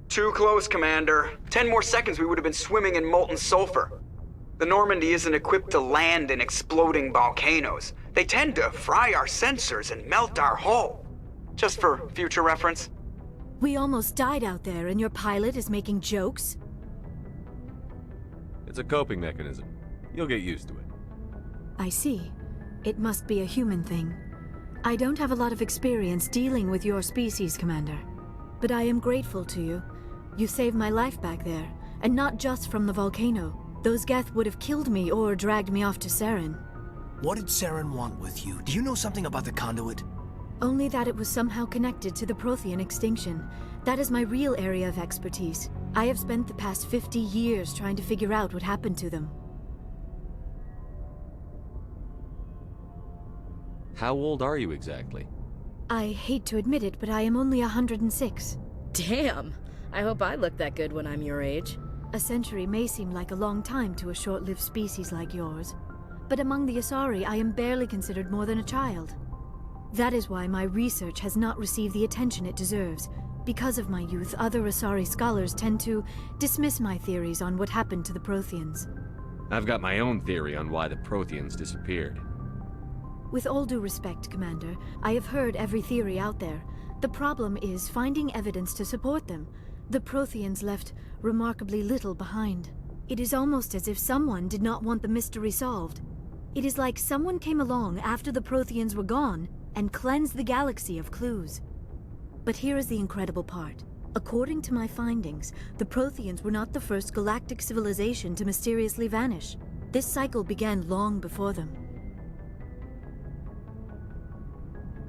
Too close, Commander. 10 more seconds we would have been swimming in molten sulfur. The Normandy isn't equipped to land in exploding volcanoes. They tend to fry our sensors and melt our hull. Just for future reference. We almost died out there, and your pilot is making jokes? It's a coping mechanism. You'll get used to it. I see. It must be a human thing. I don't have a lot of experience dealing with your species, Commander. But I am grateful to you. You saved my life back there, and not just from the volcano. Those Geth would have killed me or dragged me off to Saren. What did Saren want with you? Do you know something about the conduit? Only that it was somehow connected to the Prothean extinction. That is my real area of expertise. I have spent the past 50 years trying to figure out what happened to them. How old are you exactly? I hate to admit it, but I am only 106. Damn! I hope I look that good when I'm your age. A century may seem like a long time to a short-lived species like yours. But among the Asari, I am barely considered more than a child. That is why my research has not received the attention it deserves. Because of my youth, other Asari scholars tend to dismiss my theories on what happened to the Protheans. I've got my own theory on why the Protheans disappeared. With all due respect, Commander, I have heard every theory out there. The problem is finding evidence to support them. The Protheans left remarkably little behind. It is almost as if someone did not want the mystery solved. It is like someone came along after the Protheans were gone and cleansed the galaxy of clues. But here is the incredible part. According to my findings, the Protheans were not the first galactic civilization to mysteriously vanish. This cycle began long before them.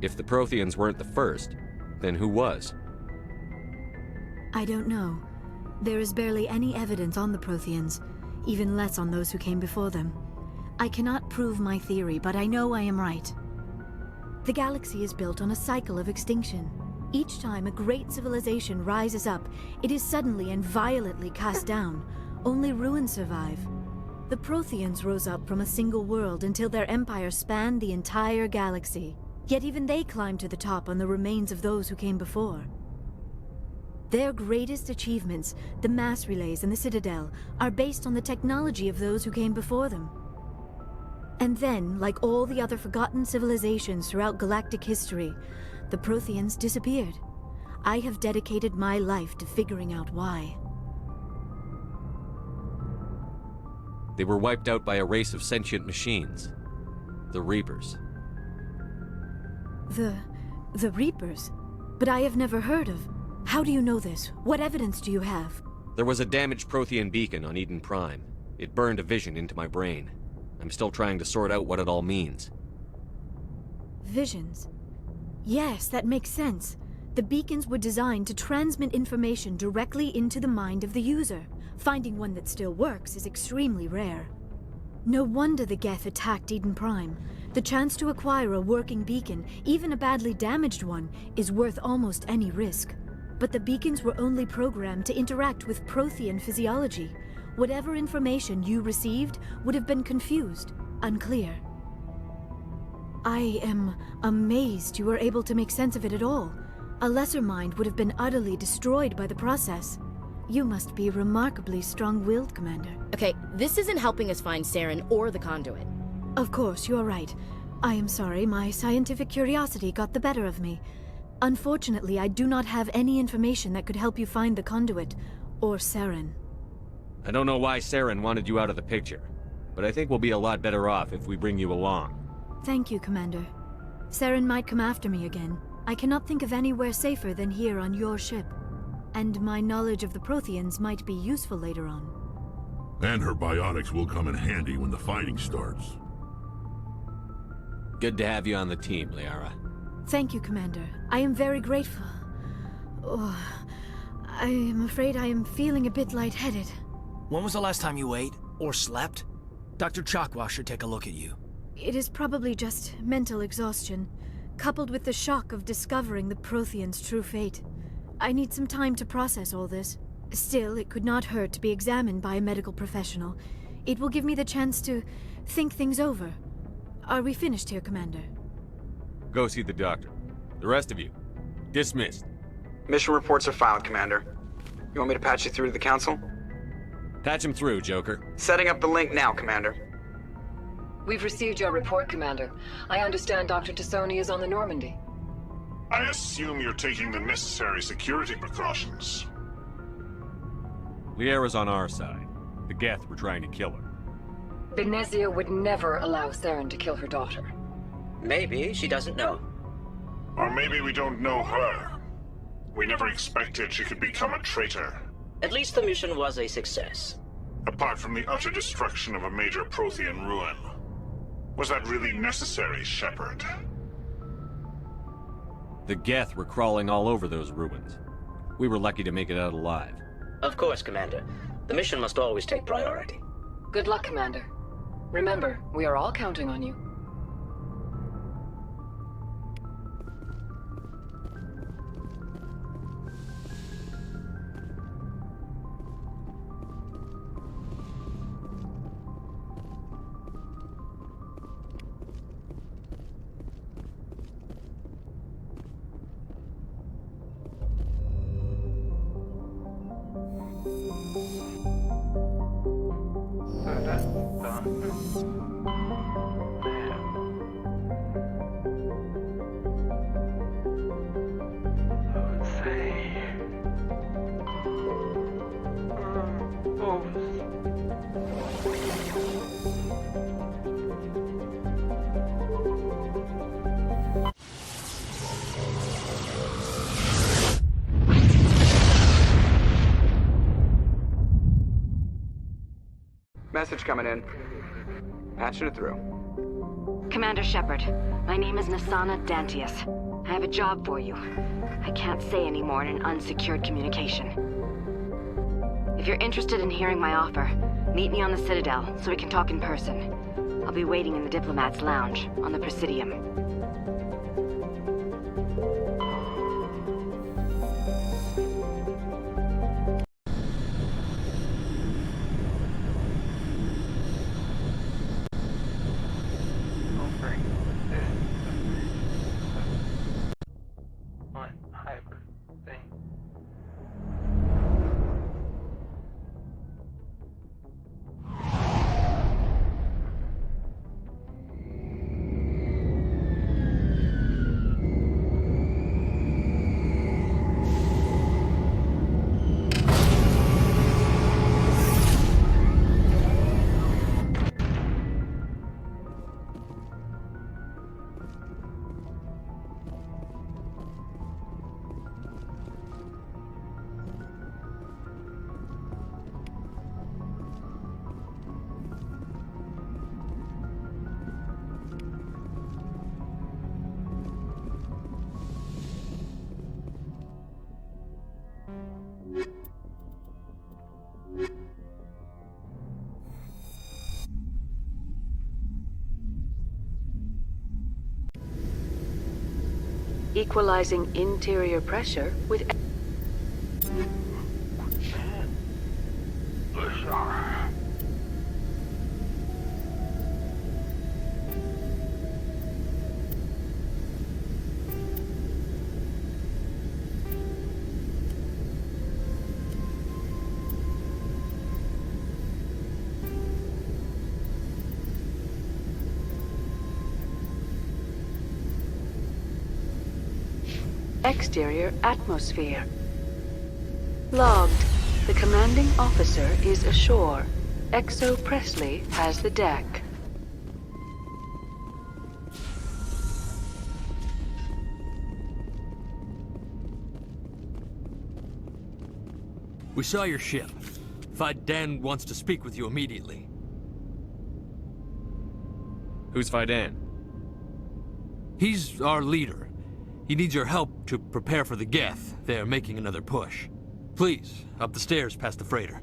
If the Protheans weren't the first, then who was? I don't know. There is barely any evidence on the Protheans, even less on those who came before them. I cannot prove my theory, but I know I am right. The galaxy is built on a cycle of extinction. Each time a great civilization rises up, it is suddenly and violently cast down. Only ruins survive. The Protheans rose up from a single world until their empire spanned the entire galaxy. Yet even they climbed to the top on the remains of those who came before. Their greatest achievements, the mass relays and the Citadel, are based on the technology of those who came before them. And then, like all the other forgotten civilizations throughout galactic history, the Protheans disappeared. I have dedicated my life to figuring out why. They were wiped out by a race of sentient machines. The Reapers. The Reapers? But I have never heard of. How do you know this? What evidence do you have? There was a damaged Prothean beacon on Eden Prime. It burned a vision into my brain. I'm still trying to sort out what it all means. Visions? Yes, that makes sense. The beacons were designed to transmit information directly into the mind of the user. Finding one that still works is extremely rare. No wonder the Geth attacked Eden Prime. The chance to acquire a working beacon, even a badly damaged one, is worth almost any risk. But the beacons were only programmed to interact with Prothean physiology. Whatever information you received would have been confused, unclear. I am amazed you were able to make sense of it at all. A lesser mind would have been utterly destroyed by the process. You must be remarkably strong-willed, Commander. Okay, this isn't helping us find Saren or the conduit. Of course, you're right. I am sorry, my scientific curiosity got the better of me. Unfortunately, I do not have any information that could help you find the conduit, or Saren. I don't know why Saren wanted you out of the picture, but I think we'll be a lot better off if we bring you along. Thank you, Commander. Saren might come after me again. I cannot think of anywhere safer than here on your ship. And my knowledge of the Protheans might be useful later on. And her biotics will come in handy when the fighting starts. Good to have you on the team, Liara. Thank you, Commander. I am very grateful. Oh, I am afraid I am feeling a bit lightheaded. When was the last time you ate? Or slept? Dr. Chakwa should take a look at you. It is probably just mental exhaustion, coupled with the shock of discovering the Protheans' true fate. I need some time to process all this. Still, it could not hurt to be examined by a medical professional. It will give me the chance to think things over. Are we finished here, Commander? Go see the doctor. The rest of you, dismissed. Mission reports are filed, Commander. You want me to patch you through to the Council? Patch him through, Joker. Setting up the link now, Commander. We've received your report, Commander. I understand Dr. Tassoni is on the Normandy. I assume you're taking the necessary security precautions. Liara's on our side. The Geth were trying to kill her. Benezia would never allow Saren to kill her daughter. Maybe she doesn't know. Or maybe we don't know her. We never expected she could become a traitor. At least the mission was a success. Apart from the utter destruction of a major Prothean ruin. Was that really necessary, Shepard? The Geth were crawling all over those ruins. We were lucky to make it out alive. Of course, Commander. The mission must always take priority. Good luck, Commander. Remember, we are all counting on you. Message coming in. Patching it through. Commander Shepard, my name is Nassana Dantius. I have a job for you. I can't say any more in an unsecured communication. If you're interested in hearing my offer, meet me on the Citadel so we can talk in person. I'll be waiting in the Diplomat's Lounge on the Presidium. Equalizing interior pressure with... Exterior atmosphere. Logged. The commanding officer is ashore. Exo Presley has the deck. We saw your ship. Faidan wants to speak with you immediately. Who's Faidan? He's our leader. He needs your help to prepare for the Geth. They're making another push. Please, up the stairs past the freighter.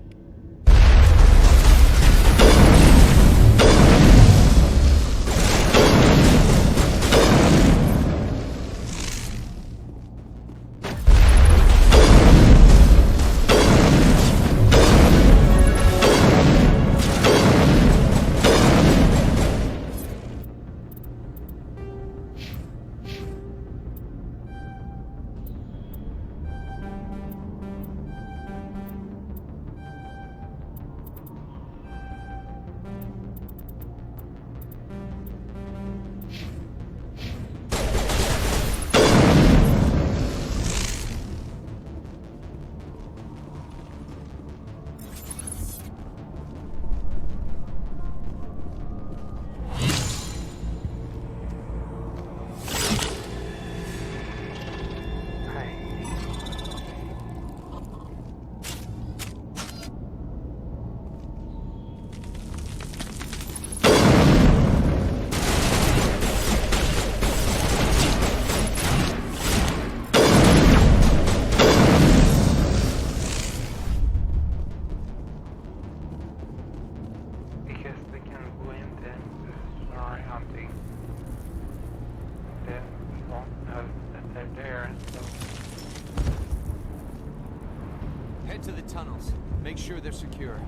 Head to the tunnels. Make sure they're secure.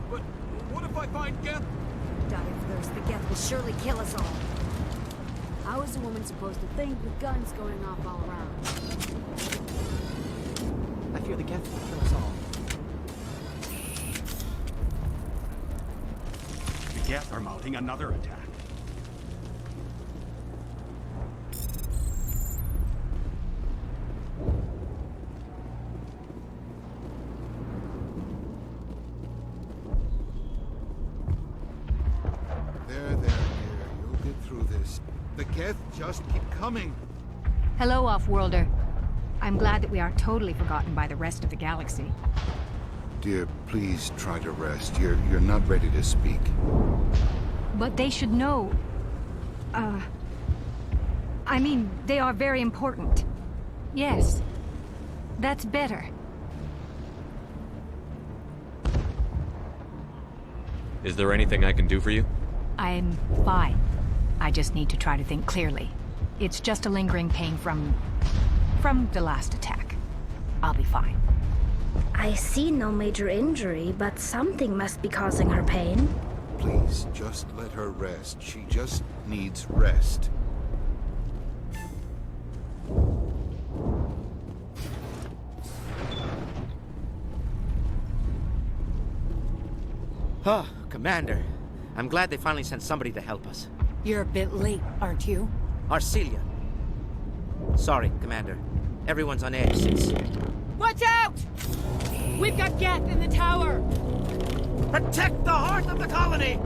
But what if I find Geth? Dying thirst, the Geth will surely kill us all. How is a woman supposed to think with guns going off all around? I fear the Geth will kill us all. The Geth are mounting another attack. The Geth just keep coming. Hello, Off-Worlder. I'm glad that we are totally forgotten by the rest of the galaxy. Dear, please try to rest. You're not ready to speak. But they should know. I mean, they are very important. Yes. That's better. Is there anything I can do for you? I'm fine. I just need to try to think clearly. It's just a lingering pain from the last attack. I'll be fine. I see no major injury, but something must be causing her pain. Please, just let her rest. She just needs rest. Oh, Commander. I'm glad they finally sent somebody to help us. You're a bit late, aren't you? Arcelia. Sorry, Commander. Everyone's on edge since... Watch out! We've got Geth in the tower! Protect the heart of the colony!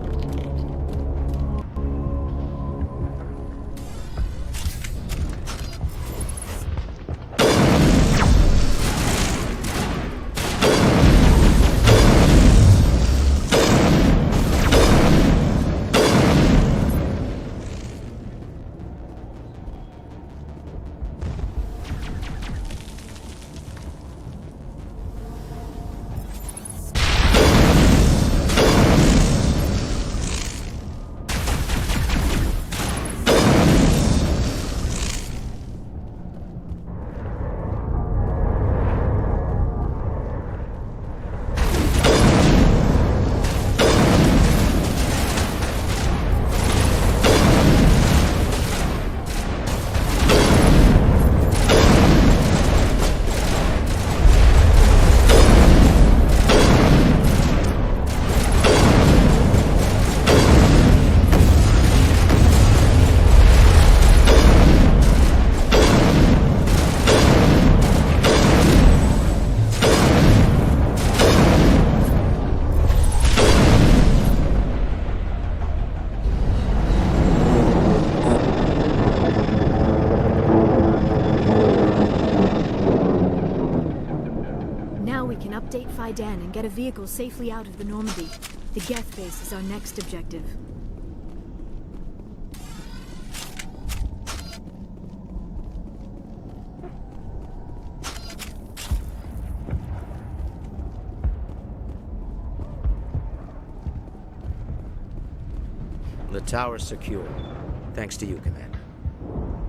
Update Faidan and get a vehicle safely out of the Normandy. The Geth base is our next objective. The tower's secure. Thanks to you, Commander.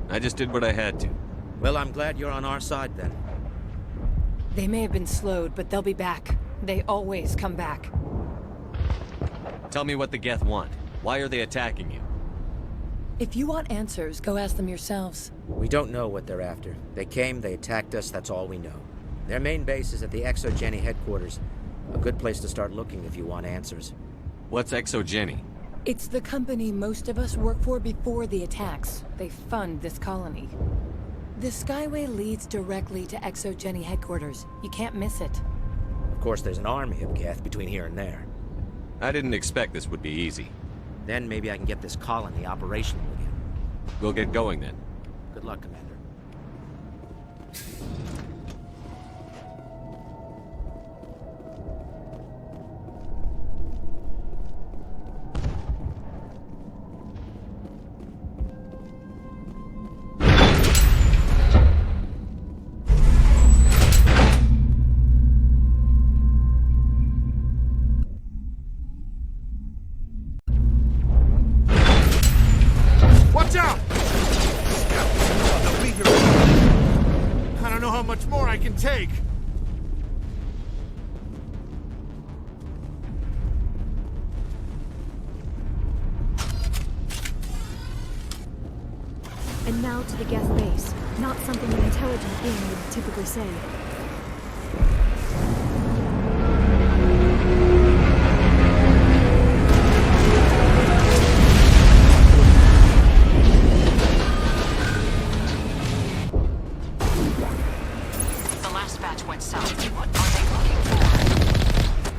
I just did what I had to. Well, I'm glad you're on our side, then. They may have been slowed, but they'll be back. They always come back. Tell me what the Geth want. Why are they attacking you? If you want answers, go ask them yourselves. We don't know what they're after. They came, they attacked us, that's all we know. Their main base is at the ExoGeni headquarters. A good place to start looking if you want answers. What's ExoGeni? It's the company most of us work for before the attacks. They fund this colony. The Skyway leads directly to ExoGeni headquarters. You can't miss it. Of course, there's an army of Geth between here and there. I didn't expect this would be easy. Then maybe I can get this colony operational again. We'll get going then. Good luck, Commander. Take. And now to the Geth base. Not something an intelligent being would typically say.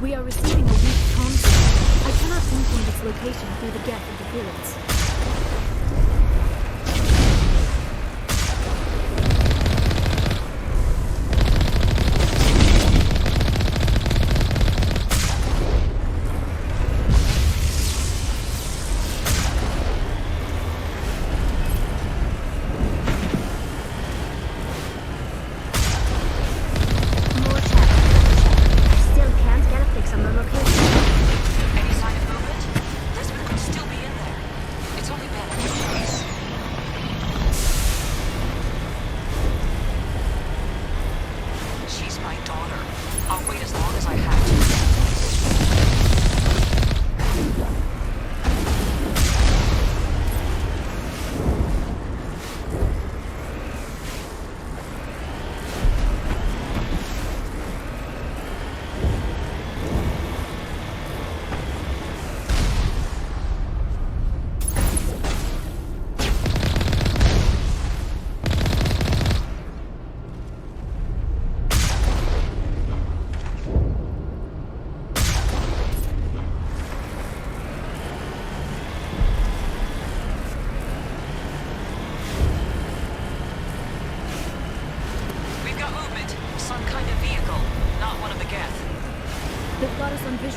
We are receiving a weak comm signal. I cannot pinpoint its location through the Geth interference.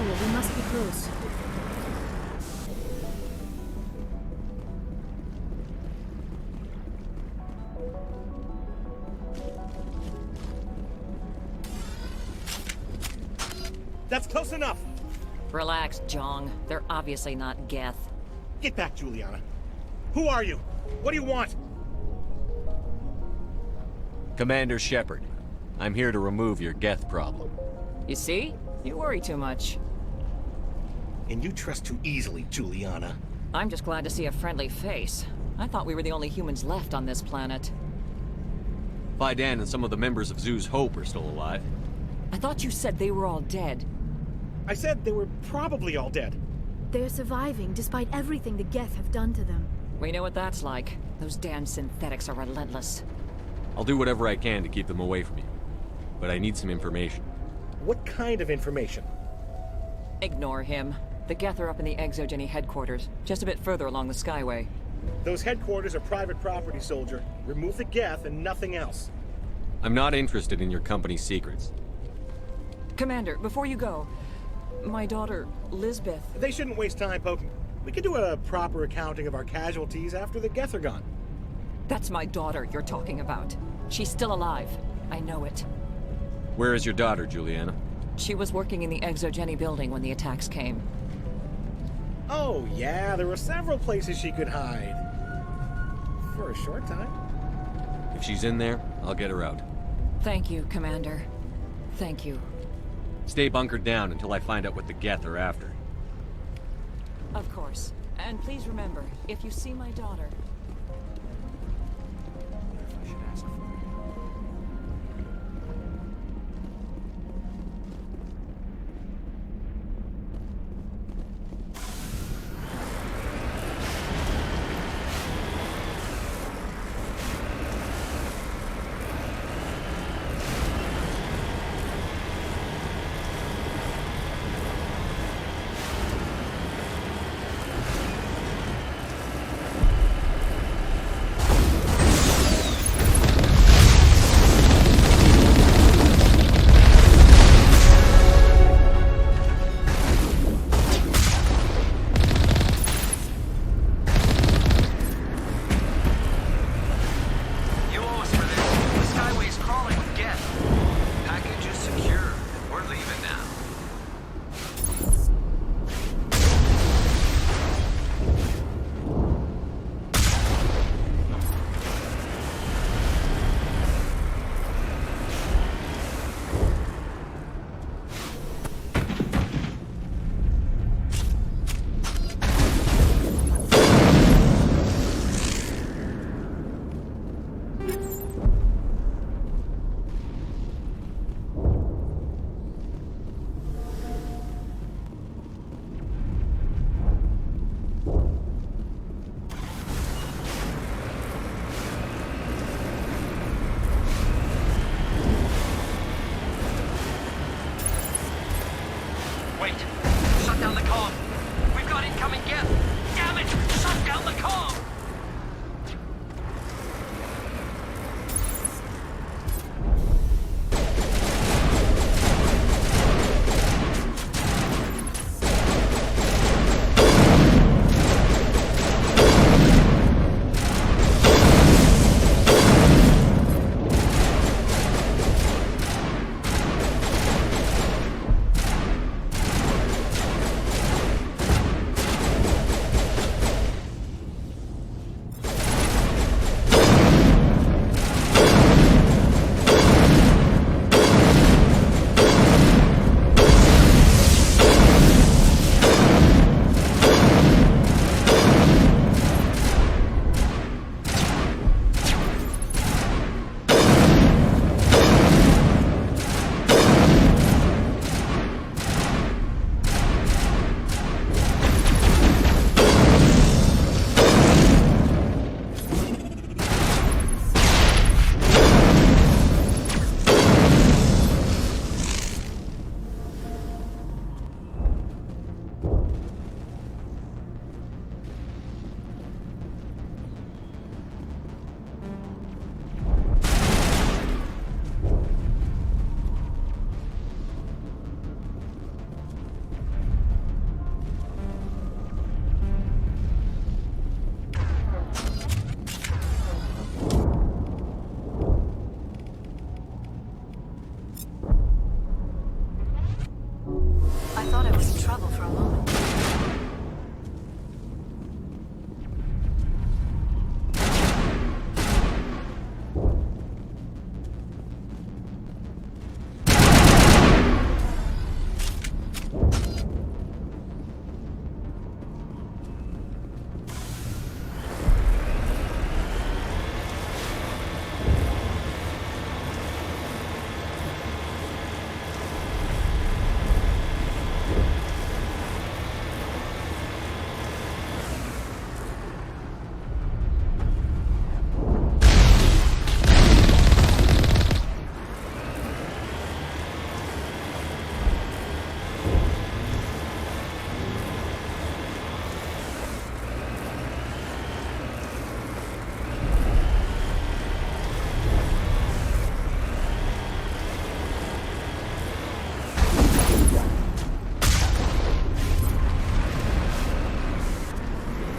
visual. We must be close. That's close enough! Relax, Jong. They're obviously not Geth. Get back, Juliana. Who are you? What do you want? Commander Shepard. I'm here to remove your Geth problem. You see? You worry too much. And you trust too easily, Juliana. I'm just glad to see a friendly face. I thought we were the only humans left on this planet. Faidan and some of the members of Zoo's Hope are still alive. I thought you said they were all dead. I said they were probably all dead. They're surviving despite everything the Geth have done to them. We know what that's like. Those damn synthetics are relentless. I'll do whatever I can to keep them away from you. But I need some information. What kind of information? Ignore him. The Geth are up in the Exogeny headquarters, just a bit further along the Skyway. Those headquarters are private property, soldier. Remove the Geth and nothing else. I'm not interested in your company's secrets. Commander, before you go, my daughter, Lisbeth... They shouldn't waste time poking. We can do a proper accounting of our casualties after the Geth are gone. That's my daughter you're talking about. She's still alive. I know it. Where is your daughter, Juliana? She was working in the Exogeny building when the attacks came. Oh, yeah, there were several places she could hide. For a short time. If she's in there, I'll get her out. Thank you, Commander. Thank you. Stay bunkered down until I find out what the Geth are after. Of course. And please remember, if you see my daughter... I should ask her.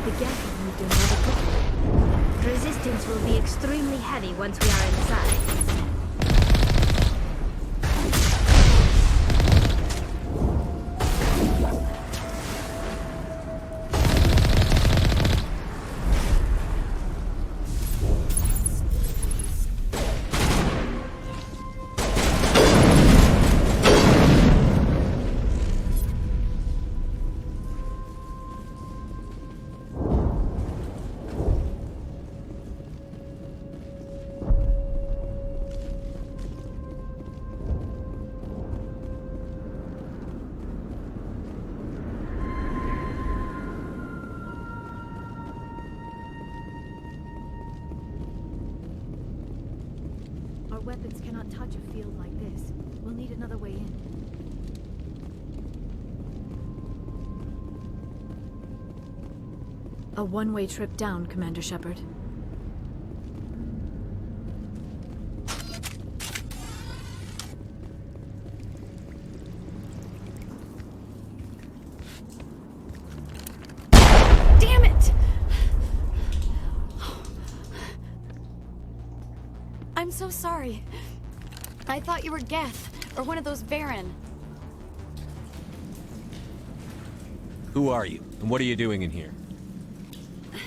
The Geth have moved in rather quickly. Resistance will be extremely heavy once we are inside. Our weapons cannot touch a field like this. We'll need another way in. A one-way trip down, Commander Shepard. Damn it! I'm so sorry. I thought you were Geth, or one of those Baron. Who are you, and what are you doing in here?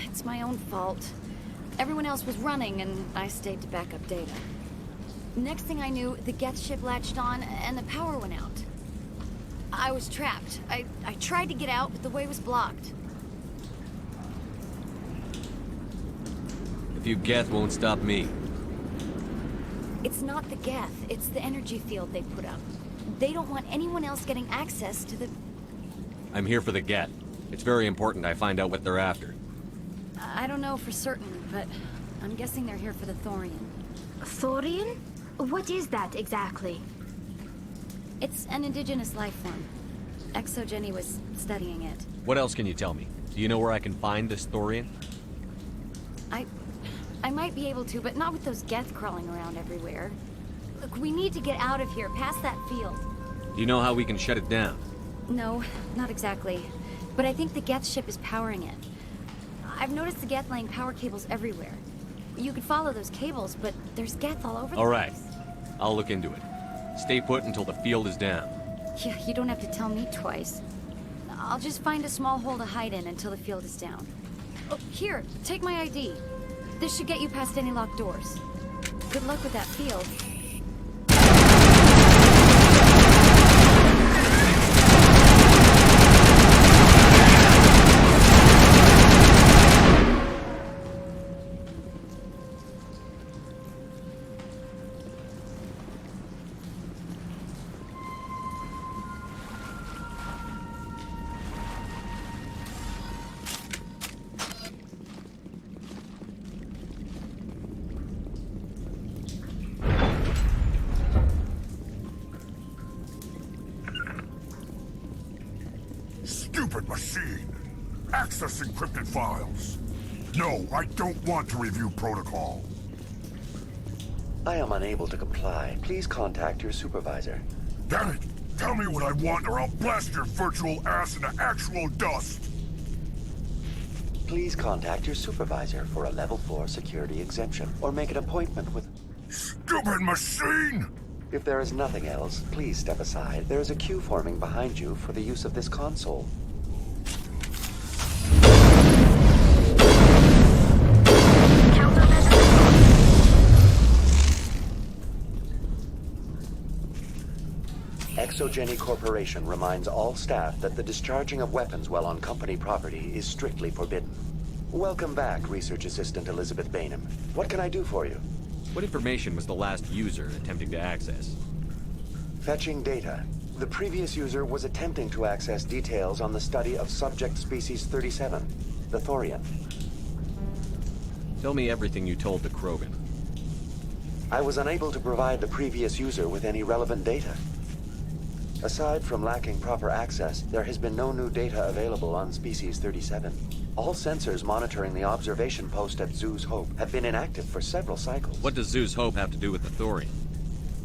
It's my own fault. Everyone else was running, and I stayed to back up data. Next thing I knew, the Geth ship latched on, and the power went out. I was trapped. I tried to get out, but the way was blocked. If you Geth won't stop me. It's not the Geth, it's the energy field they put up. They don't want anyone else getting access to the... I'm here for the Geth. It's very important I find out what they're after. I don't know for certain, but I'm guessing they're here for the Thorian. Thorian? What is that exactly? It's an indigenous life form. ExoGeni was studying it. What else can you tell me? Do you know where I can find this Thorian? I might be able to, but not with those Geth crawling around everywhere. Look, we need to get out of here, past that field. Do you know how we can shut it down? No, not exactly. But I think the Geth ship is powering it. I've noticed the Geth laying power cables everywhere. You could follow those cables, but there's Geth all over the All right. place. I'll look into it. Stay put until the field is down. Yeah, you don't have to tell me twice. I'll just find a small hole to hide in until the field is down. Oh, here, take my ID. This should get you past any locked doors. Good luck with that field. Stupid machine! Access encrypted files. No, I don't want to review protocol. I am unable to comply. Please contact your supervisor. Damn it! Tell me what I want or I'll blast your virtual ass into actual dust! Please contact your supervisor for a level 4 security exemption, or make an appointment with... Stupid machine! If there is nothing else, please step aside. There is a queue forming behind you for the use of this console. ExoGeni Corporation reminds all staff that the discharging of weapons while on company property is strictly forbidden. Welcome back, Research Assistant Elizabeth Bainham. What can I do for you? What information was the last user attempting to access? Fetching data. The previous user was attempting to access details on the study of subject species 37, the Thorian. Tell me everything you told the Krogan. I was unable to provide the previous user with any relevant data. Aside from lacking proper access, there has been no new data available on Species 37. All sensors monitoring the observation post at Zhu's Hope have been inactive for several cycles. What does Zhu's Hope have to do with the Thorian?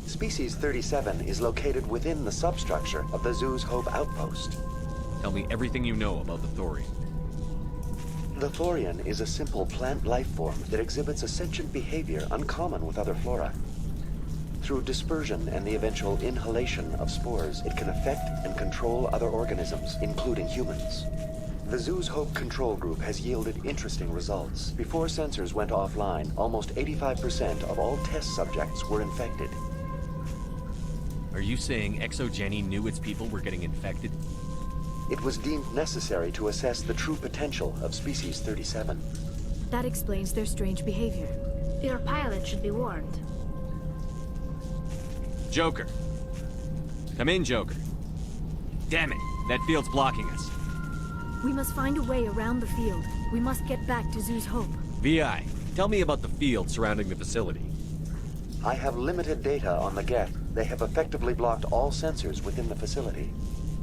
Species 37 is located within the substructure of the Zhu's Hope outpost. Tell me everything you know about the Thorian. The thorian is a simple plant life form that exhibits a sentient behavior uncommon with other flora. Through dispersion and the eventual inhalation of spores, it can affect and control other organisms, including humans. The Zoo's Hope control group has yielded interesting results. Before sensors went offline, almost 85% of all test subjects were infected. Are you saying ExoGeni knew its people were getting infected? It was deemed necessary to assess the true potential of Species 37. That explains their strange behavior. Your pilot should be warned. Joker. Come in, Joker. Damn it, that field's blocking us. We must find a way around the field. We must get back to Zoo's Hope. VI, tell me about the field surrounding the facility. I have limited data on the Geth. They have effectively blocked all sensors within the facility.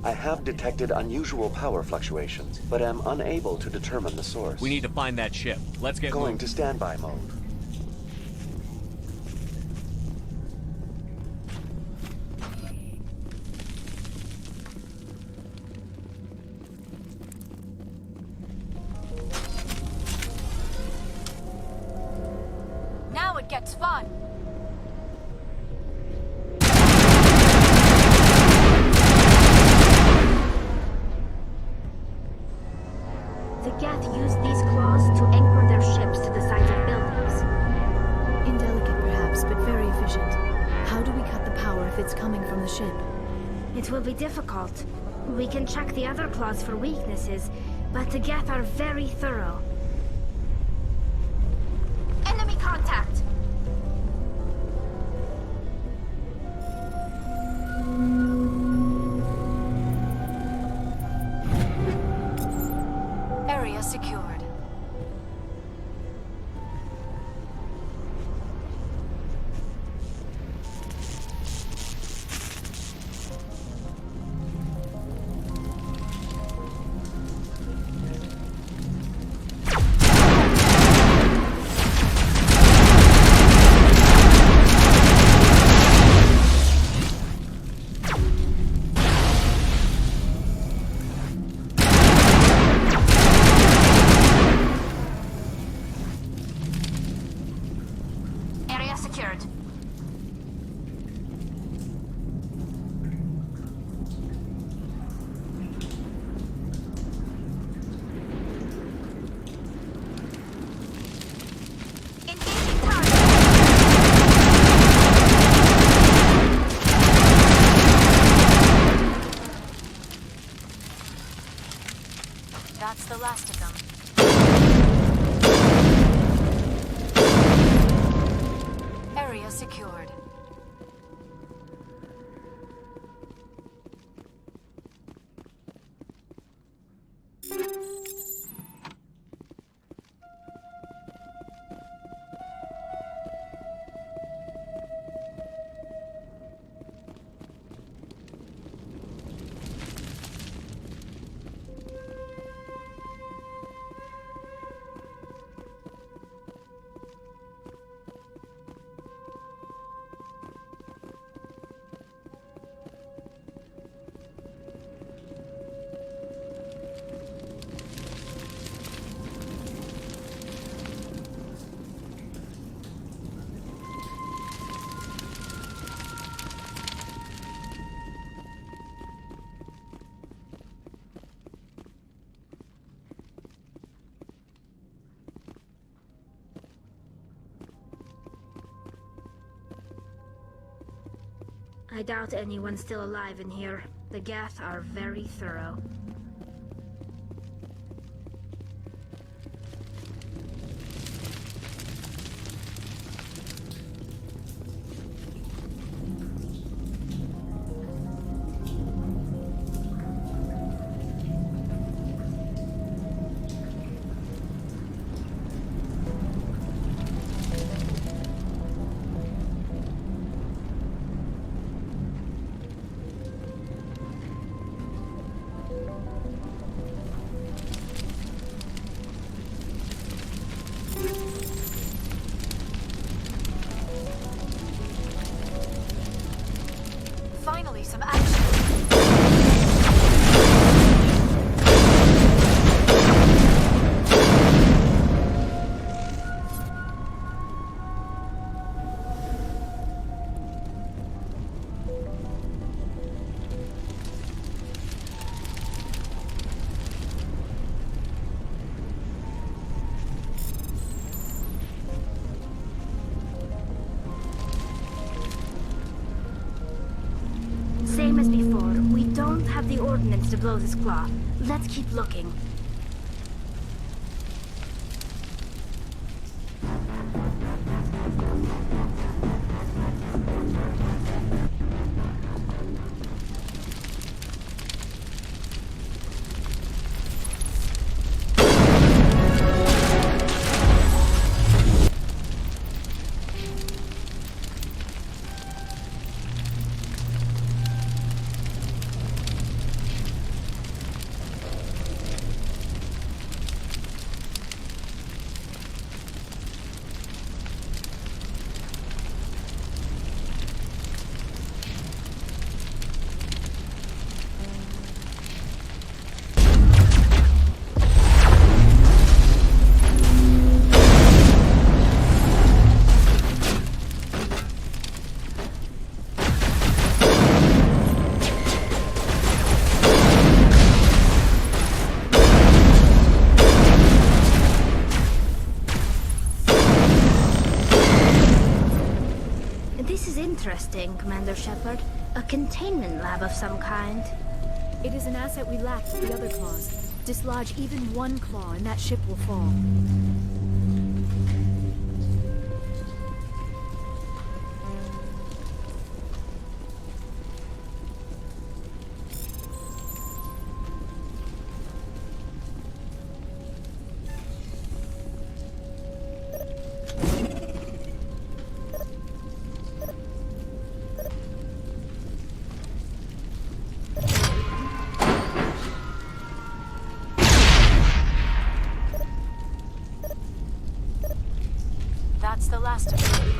I have detected unusual power fluctuations, but am unable to determine the source. We need to find that ship. Let's get going to standby mode. Now it gets fun. The Geth use these claws to anchor their ships to the sides of buildings. Indelicate perhaps, but very efficient. How do we cut the power if it's coming from the ship? It will be difficult. We can check the other claws for weaknesses, but the Geth are very thorough. Enemy contact! Area secured. Area secured. Engaging target. That's the last of them. Area secured. I doubt anyone's still alive in here. The Geth are very thorough. Finally, some action. remnants to blow this claw. Let's keep looking. Interesting, Commander Shepard. A containment lab of some kind. It is an asset we lacked with the other claws. Dislodge even one claw and that ship will fall. That's the last of it.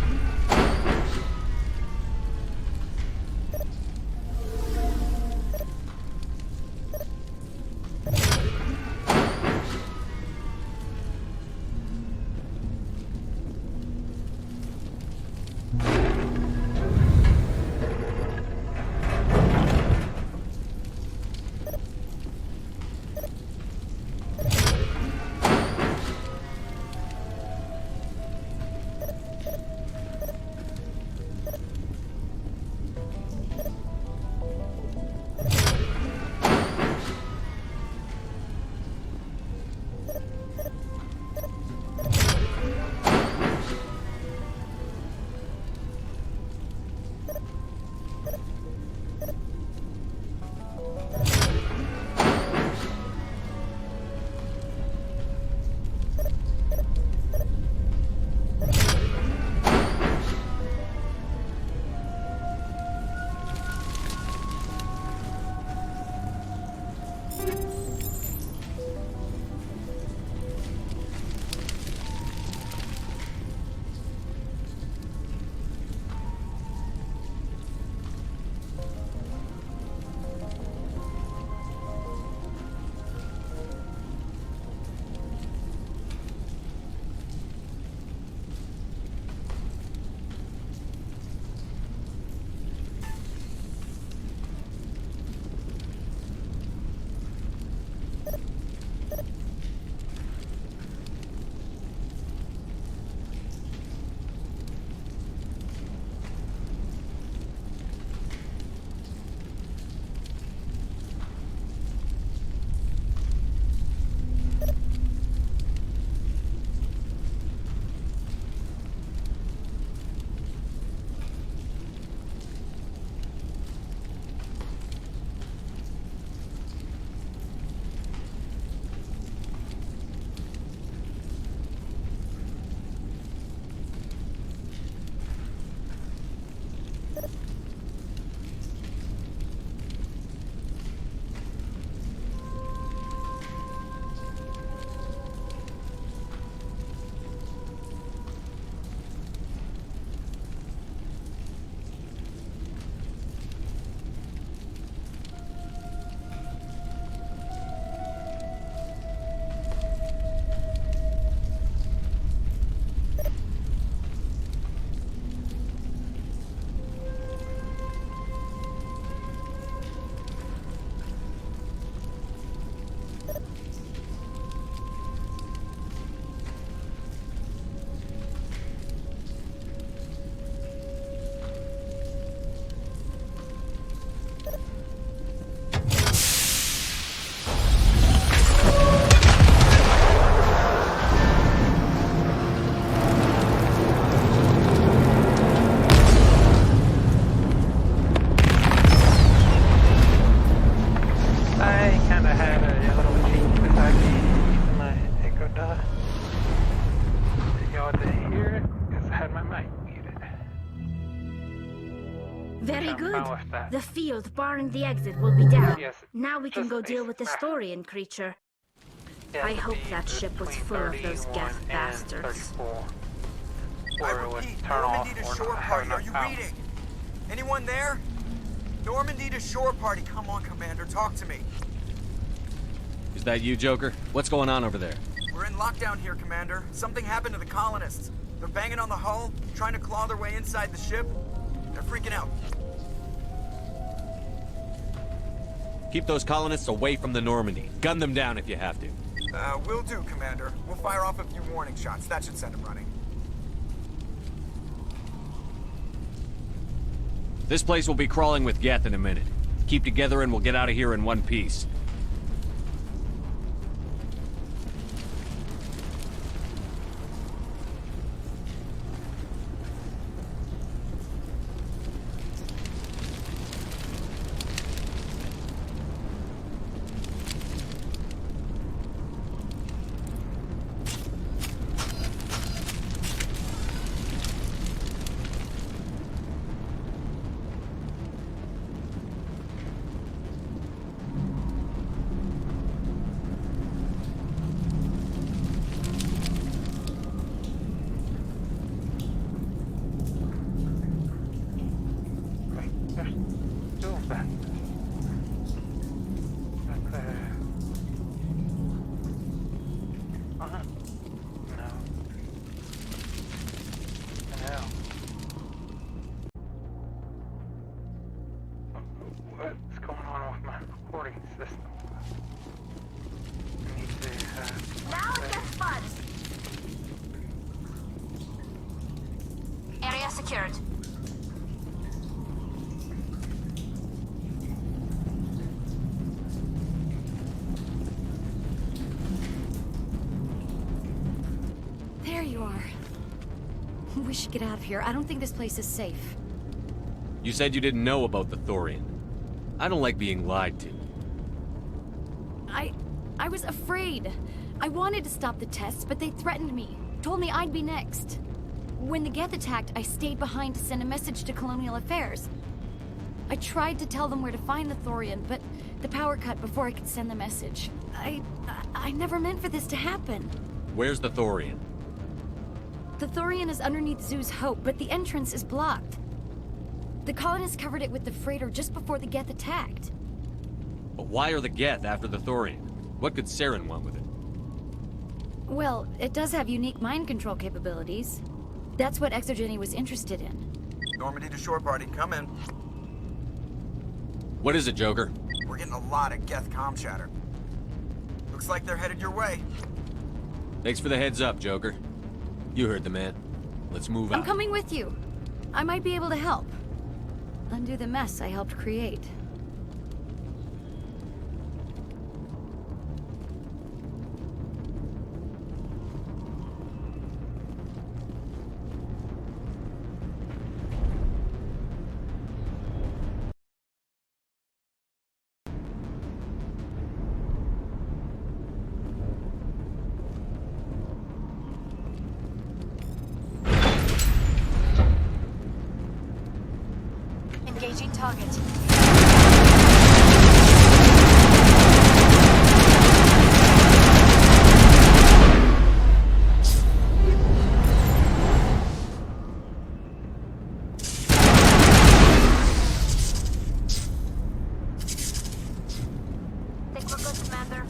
Very good. The field barring the exit will be down. Now we can go deal with the Thorian creature. I hope that ship was full of those Geth bastards. I repeat, Normandy to shore party, are you reading? Anyone there? Normandy to shore party, come on, Commander, talk to me. Is that you, Joker? What's going on over there? We're in lockdown here, Commander. Something happened to the colonists. They're banging on the hull, trying to claw their way inside the ship. They're freaking out. Keep those colonists away from the Normandy. Gun them down if you have to. Will do, Commander. We'll fire off a few warning shots. That should send them running. This place will be crawling with Geth in a minute. Keep together and we'll get out of here in one piece. What's going on with my recording system? I need to, Now it gets fun! Area secured. There you are. We should get out of here. I don't think this place is safe. You said you didn't know about the Thorian. I don't like being lied to. I was afraid. I wanted to stop the tests, but they threatened me. Told me I'd be next. When the Geth attacked, I stayed behind to send a message to Colonial Affairs. I tried to tell them where to find the Thorian, but the power cut before I could send the message. I never meant for this to happen. Where's the Thorian? The Thorian is underneath Zoo's Hope, but the entrance is blocked. The colonists covered it with the freighter just before the Geth attacked. But why are the Geth after the Thorian? What could Saren want with it? Well, it does have unique mind control capabilities. That's what Exogeny was interested in. Normandy to shore party, come in. What is it, Joker? We're getting a lot of Geth comm chatter. Looks like they're headed your way. Thanks for the heads up, Joker. You heard the man. Let's move I'm out. coming with you. I might be able to help. Undo the mess I helped create. Engaging target. Think we're good, Commander.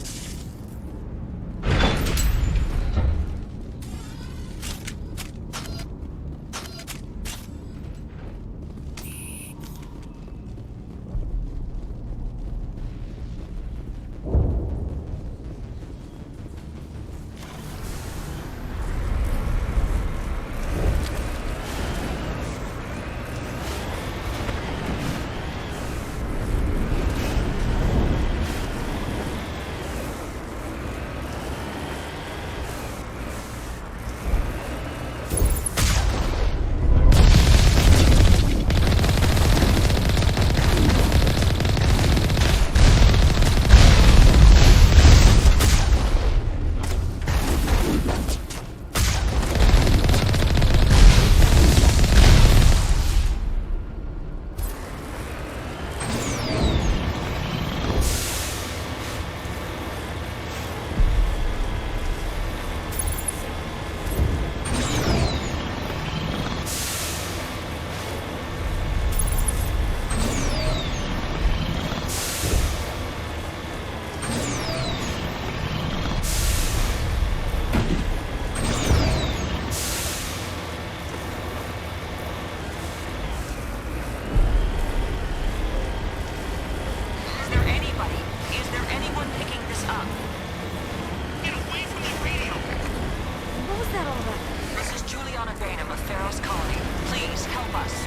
ultimatum of Pharaoh's colony. Please help us.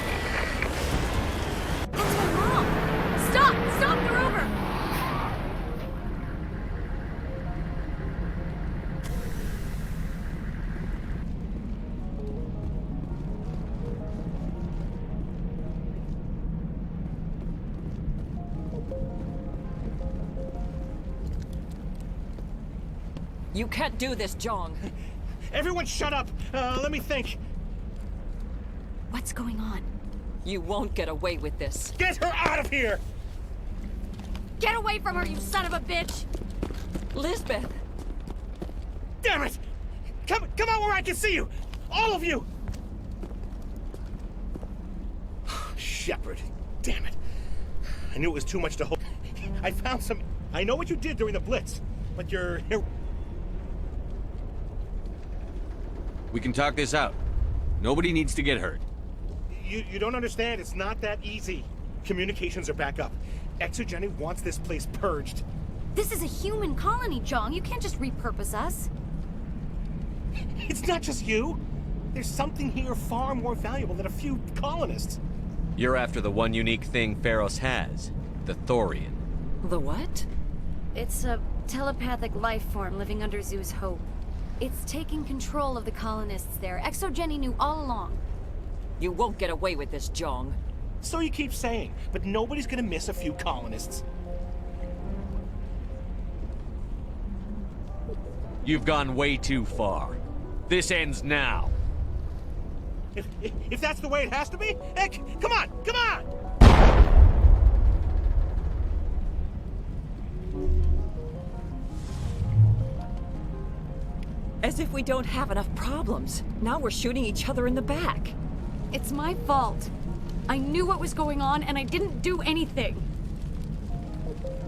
That's my mom! Stop! Stop! They're over! You can't do this, Jong. Everyone shut up! Let me think. What's going on? You won't get away with this. Get her out of here! Get away from her, you son of a bitch! Lisbeth! Damn it! Come out where I can see you! All of you! Shepard, damn it. I knew it was too much to hold. I found some... I know what you did during the Blitz, but you're... We can talk this out. Nobody needs to get hurt. You don't understand. It's not that easy. Communications are back up. Exogeny wants this place purged. This is a human colony, Jong. You can't just repurpose us. It's not just you. There's something here far more valuable than a few colonists. You're after the one unique thing Pharos has. The Thorian. The what? It's a telepathic life form living under Zoo's hope. It's taking control of the colonists there. Exogeny knew all along. You won't get away with this, Jong. So you keep saying, but nobody's gonna miss a few colonists. You've gone way too far. This ends now. If that's the way it has to be, heck, come on, come on! As if we don't have enough problems. Now we're shooting each other in the back. It's my fault. I knew what was going on, and I didn't do anything.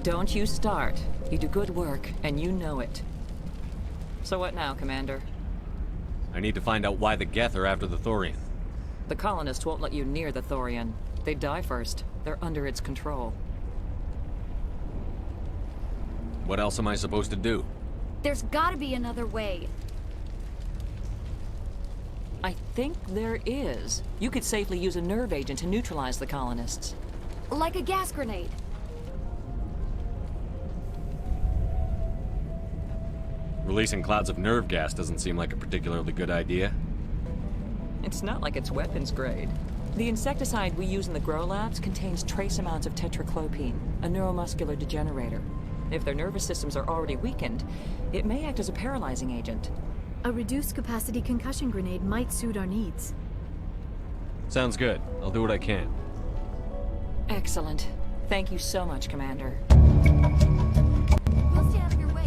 Don't you start. You do good work, and you know it. So what now, Commander? I need to find out why the Geth are after the Thorian. The colonists won't let you near the Thorian. They die first. They're under its control. What else am I supposed to do? There's gotta be another way. I think there is. You could safely use a nerve agent to neutralize the colonists. Like a gas grenade. Releasing clouds of nerve gas doesn't seem like a particularly good idea. It's not like it's weapons grade. The insecticide we use in the grow labs contains trace amounts of tetraclopine, a neuromuscular degenerator. If their nervous systems are already weakened, it may act as a paralyzing agent. A reduced capacity concussion grenade might suit our needs. Sounds good. I'll do what I can. Excellent. Thank you so much, Commander. We'll stay out of your way.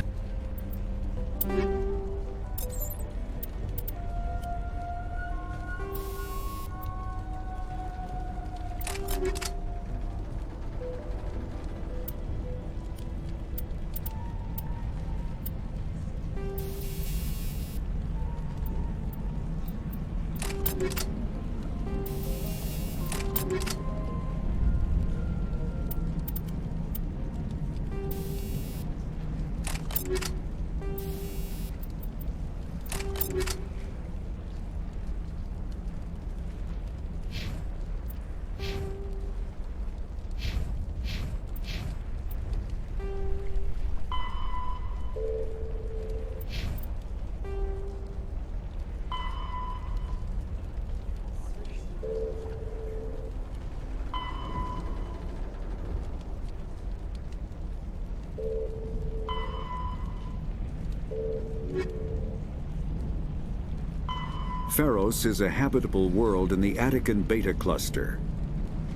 Pharos is a habitable world in the Attican Beta Cluster.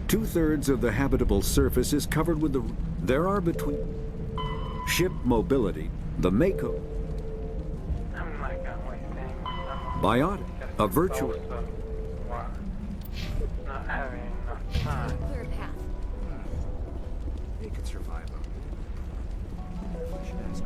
2/3 of the habitable surface is covered with the... There are between... Ship mobility, the Mako... Biotic, a virtual... Not having enough time. Clear a path. They could survive them. I should ask.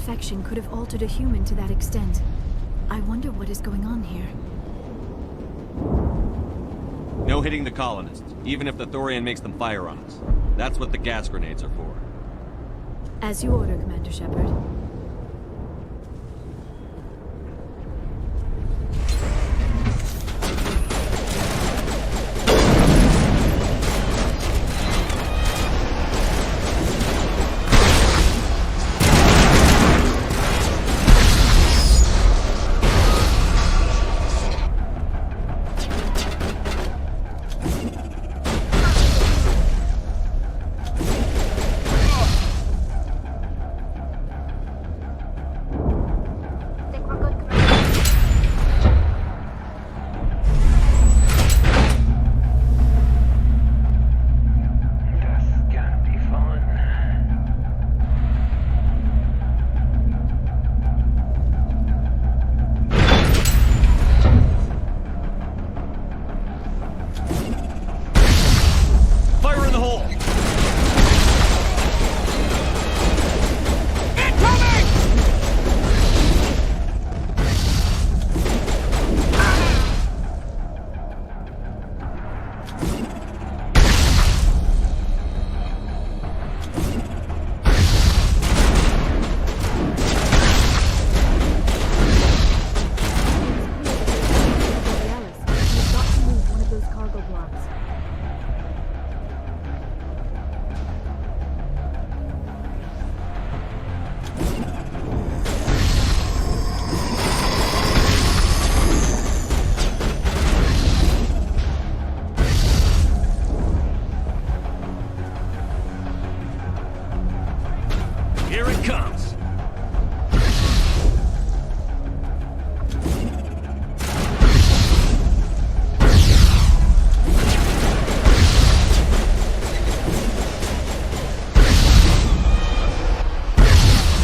infection could have altered a human to that extent. I wonder what is going on here. No hitting the colonists, even if the Thorian makes them fire on us. That's what the gas grenades are for. As you order, Commander Shepard. Here it comes!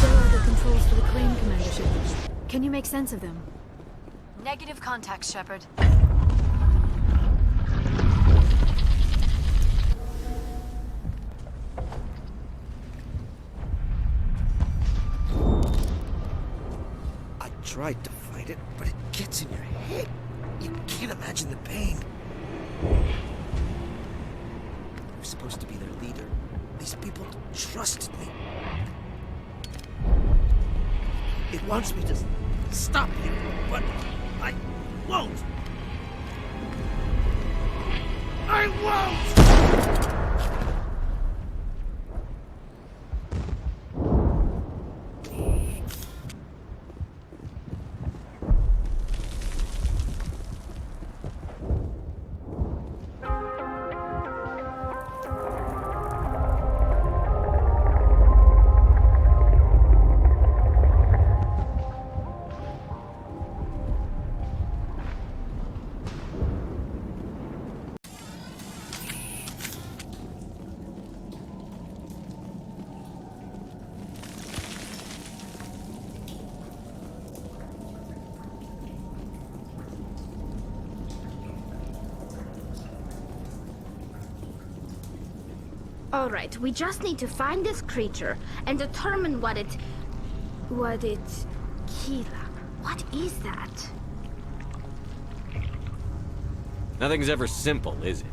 There are the controls for the crane, Commander Shepard. Can you make sense of them? Negative contact, Shepard. Tried to fight it, but it gets in your head. You can't imagine the pain. I'm supposed to be their leader. These people trusted me. It wants me to stop you, but I won't. I won't! All right, we just need to find this creature and determine what it... Keela. What is that? Nothing's ever simple, is it?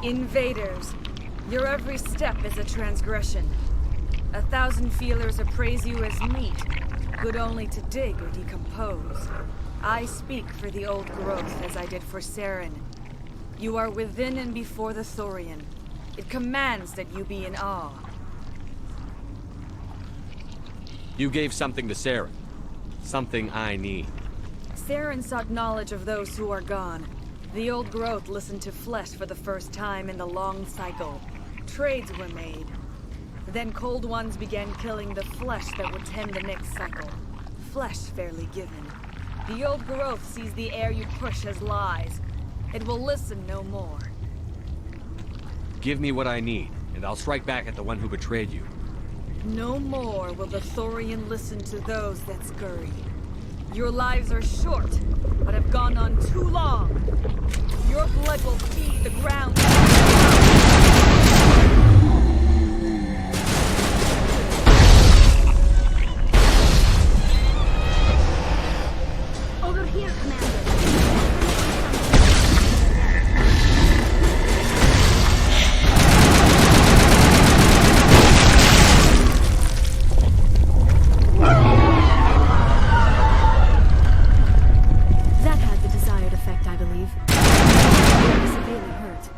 Invaders, your every step is a transgression. 1,000 feelers appraise you as meat, good only to dig or decompose. I speak for the old growth as I did for Saren. You are within and before the Thorian. It commands that you be in awe. You gave something to Saren. Something I need. Saren sought knowledge of those who are gone. The old growth listened to flesh for the first time in the long cycle. Trades were made. Then Cold Ones began killing the flesh that would tend the next cycle. Flesh fairly given. The old growth sees the air you push as lies. It will listen no more. Give me what I need, and I'll strike back at the one who betrayed you. No more will the Thorian listen to those that scurry. Your lives are short, but have gone on too long. Your blood will feed the ground. Over here, Commander. That had the desired effect, I believe. Severely hurt.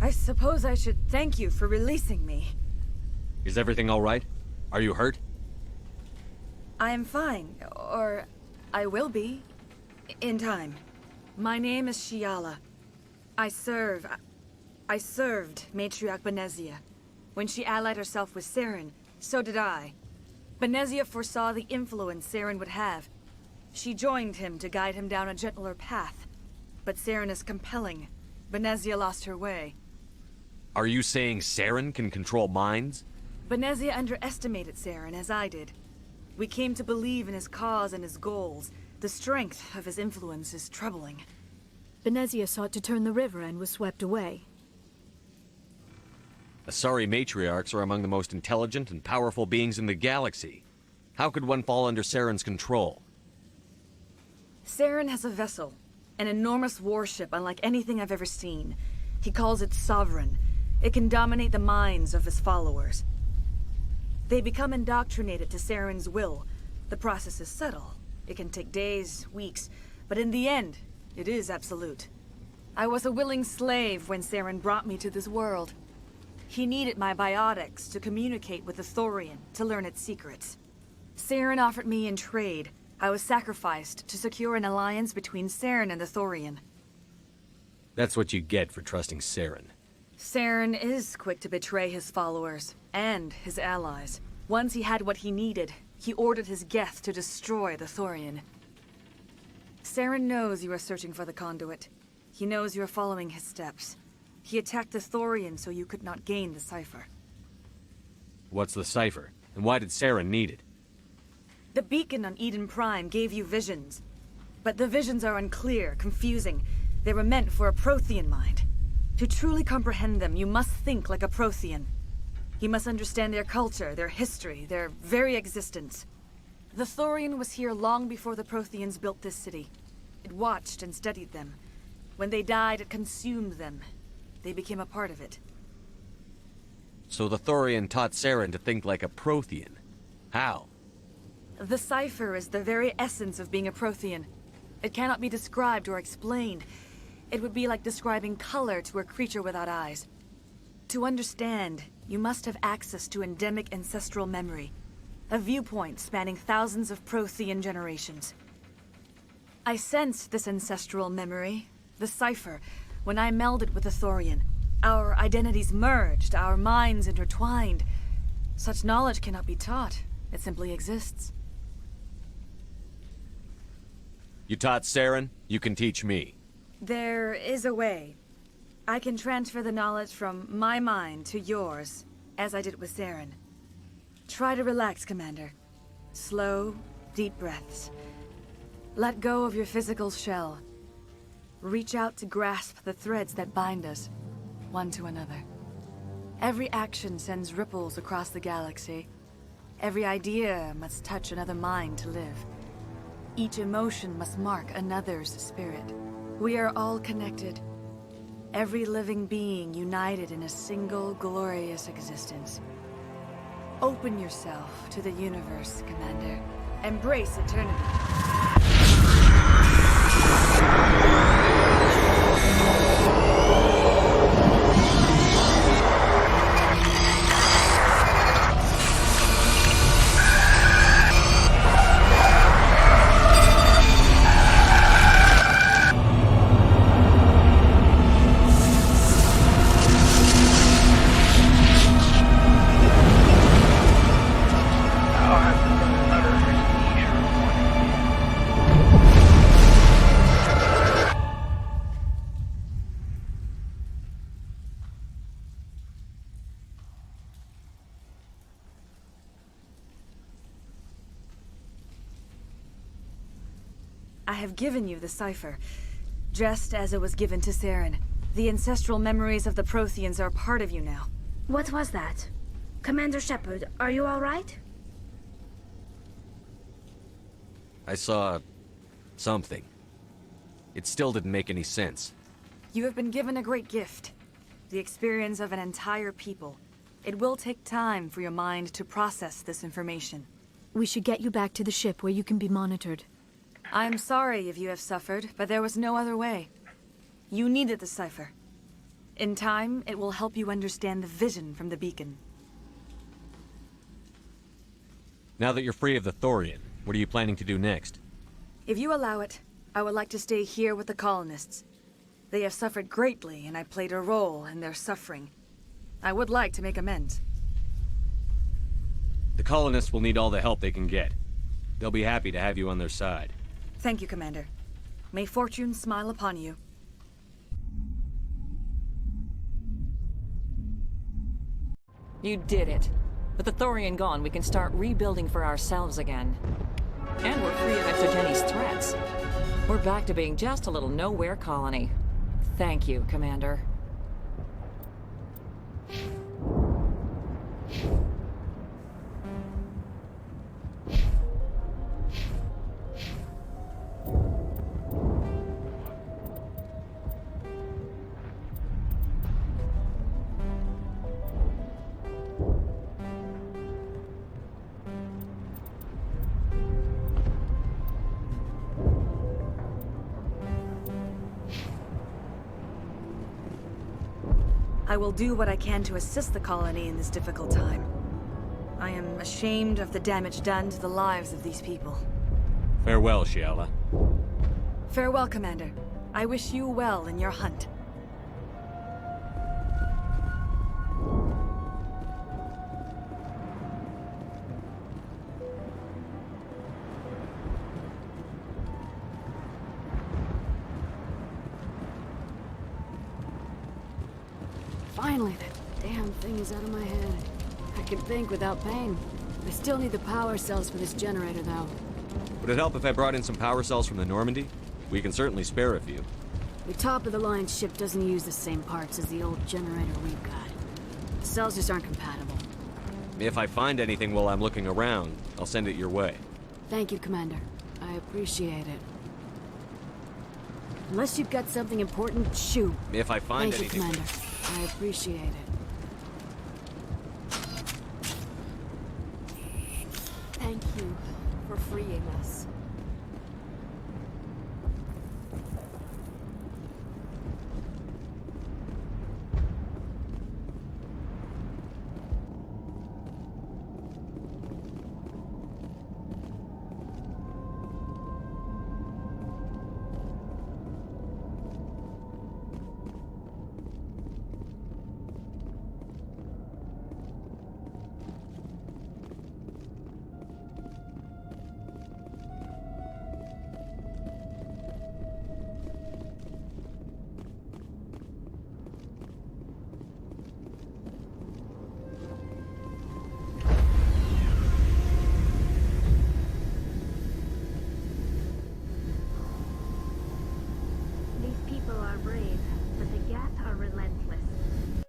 I suppose I should thank you for releasing me. Is everything all right? Are you hurt? I am fine, or I will be, in time. My name is Shiala. I served Matriarch Benezia. When she allied herself with Saren, so did I. Benezia foresaw the influence Saren would have. She joined him to guide him down a gentler path. But Saren is compelling. Benezia lost her way. Are you saying Saren can control minds? Benezia underestimated Saren, as I did. We came to believe in his cause and his goals. The strength of his influence is troubling. Benezia sought to turn the river and was swept away. Asari matriarchs are among the most intelligent and powerful beings in the galaxy. How could one fall under Saren's control? Saren has a vessel, an enormous warship unlike anything I've ever seen. He calls it Sovereign. It can dominate the minds of his followers. They become indoctrinated to Saren's will. The process is subtle. It can take days, weeks, but in the end, it is absolute. I was a willing slave when Saren brought me to this world. He needed my biotics to communicate with the Thorian, to learn its secrets. Saren offered me in trade. I was sacrificed to secure an alliance between Saren and the Thorian. That's what you get for trusting Saren. Saren is quick to betray his followers, and his allies. Once he had what he needed, he ordered his Geth to destroy the Thorian. Saren knows you are searching for the Conduit. He knows you are following his steps. He attacked the Thorian so you could not gain the cipher. What's the cipher? And why did Saren need it? The beacon on Eden Prime gave you visions. But the visions are unclear, confusing. They were meant for a Prothean mind. To truly comprehend them, you must think like a Prothean. You must understand their culture, their history, their very existence. The Thorian was here long before the Protheans built this city. It watched and studied them. When they died, it consumed them. They became a part of it. So the Thorian taught Saren to think like a Prothean. How? The cipher is the very essence of being a Prothean. It cannot be described or explained. It would be like describing color to a creature without eyes. To understand, you must have access to endemic ancestral memory. A viewpoint spanning thousands of Prothean generations. I sensed this ancestral memory, the cipher, when I melded with the Thorian. Our identities merged, our minds intertwined. Such knowledge cannot be taught. It simply exists. You taught Saren, you can teach me. There is a way. I can transfer the knowledge from my mind to yours, as I did with Saren. Try to relax, Commander. Slow, deep breaths. Let go of your physical shell. Reach out to grasp the threads that bind us, one to another. Every action sends ripples across the galaxy. Every idea must touch another mind to live. Each emotion must mark another's spirit. We are all connected. Every living being united in a single glorious existence. Open yourself to the universe, Commander. Embrace eternity. I have given you the cipher, just as it was given to Saren. The ancestral memories of the Protheans are a part of you now. What was that? Commander Shepard, are you all right? I saw something. It still didn't make any sense. You have been given a great gift. The experience of an entire people. It will take time for your mind to process this information. We should get you back to the ship where you can be monitored. I'm sorry if you have suffered, but there was no other way. You needed the cipher. In time, it will help you understand the vision from the beacon. Now that you're free of the Thorian, what are you planning to do next? If you allow it, I would like to stay here with the colonists. They have suffered greatly, and I played a role in their suffering. I would like to make amends. The colonists will need all the help they can get. They'll be happy to have you on their side. Thank you, Commander. May fortune smile upon you. You did it. With the Thorian gone, we can start rebuilding for ourselves again. And we're free of Exogeni's threats. We're back to being just a little nowhere colony. Thank you, Commander. I will do what I can to assist the colony in this difficult time. I am ashamed of the damage done to the lives of these people. Farewell, Shiala. Farewell, Commander. I wish you well in your hunt. Finally, that damn thing is out of my head. I can think without pain. I still need the power cells for this generator, though. Would it help if I brought in some power cells from the Normandy? We can certainly spare a few. The top-of-the-line ship doesn't use the same parts as the old generator we've got. The cells just aren't compatible. If I find anything while I'm looking around, I'll send it your way. Thank you, Commander. I appreciate it. Unless you've got something important, shoot. If I find Thank anything... you, Commander. I appreciate it. Thank you for freeing us.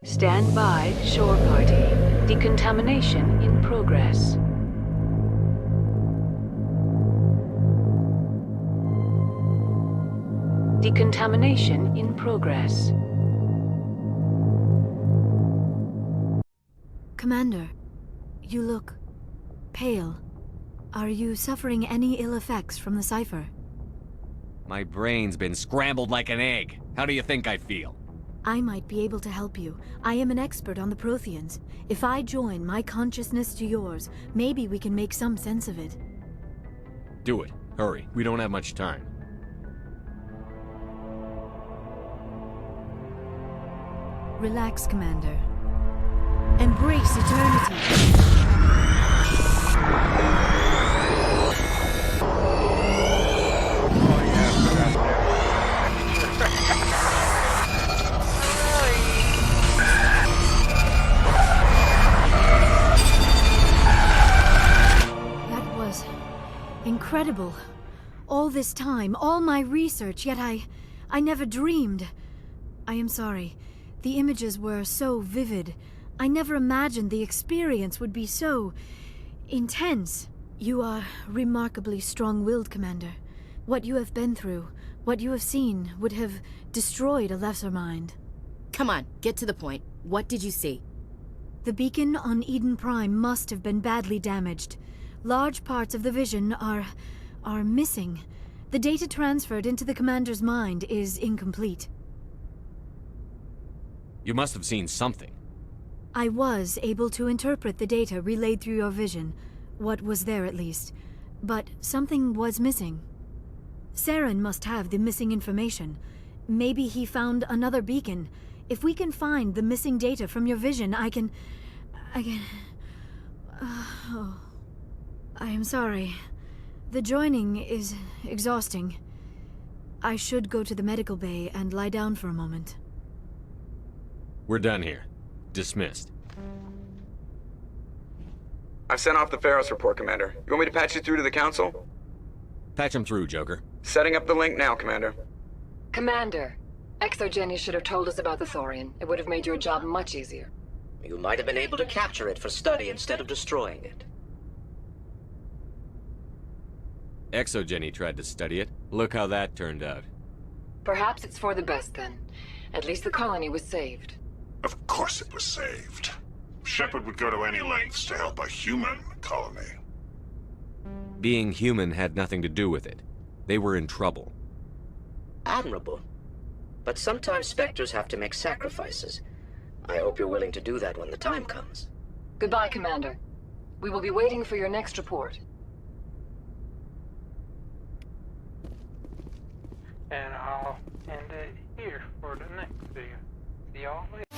Stand by, shore party. Decontamination in progress. Decontamination in progress. Commander, you look pale. Are you suffering any ill effects from the cipher? My brain's been scrambled like an egg. How do you think I feel? I might be able to help you. I am an expert on the Protheans. If I join my consciousness to yours, maybe we can make some sense of it. Do it. Hurry. We don't have much time. Relax, Commander. Embrace eternity. Incredible. All this time, all my research, yet I never dreamed. I am sorry. The images were so vivid. I never imagined the experience would be so intense. You are remarkably strong-willed, Commander. What you have been through, what you have seen, would have destroyed a lesser mind. Come on, get to the point. What did you see? The beacon on Eden Prime must have been badly damaged. Large parts of the vision are missing. The data transferred into the commander's mind is incomplete. You must have seen something. I was able to interpret the data relayed through your vision, what was there at least, but something was missing. Saren must have the missing information. Maybe he found another beacon. If we can find the missing data from your vision, I can... Oh. I am sorry. The joining is exhausting. I should go to the medical bay and lie down for a moment. We're done here. Dismissed. I've sent off the Pharos report, Commander. You want me to patch you through to the Council? Patch him through, Joker. Setting up the link now, Commander. Commander, ExoGeni should have told us about the Thorian. It would have made your job much easier. You might have been able to capture it for study instead of destroying it. ExoGeni tried to study it. Look how that turned out. Perhaps it's for the best then. At least the colony was saved. Of course it was saved. Shepard would go to any lengths to help a human colony. Being human had nothing to do with it. They were in trouble. Admirable. But sometimes Spectres have to make sacrifices. I hope you're willing to do that when the time comes. Goodbye, Commander. We will be waiting for your next report. And I'll end it here for the next video. See y'all later.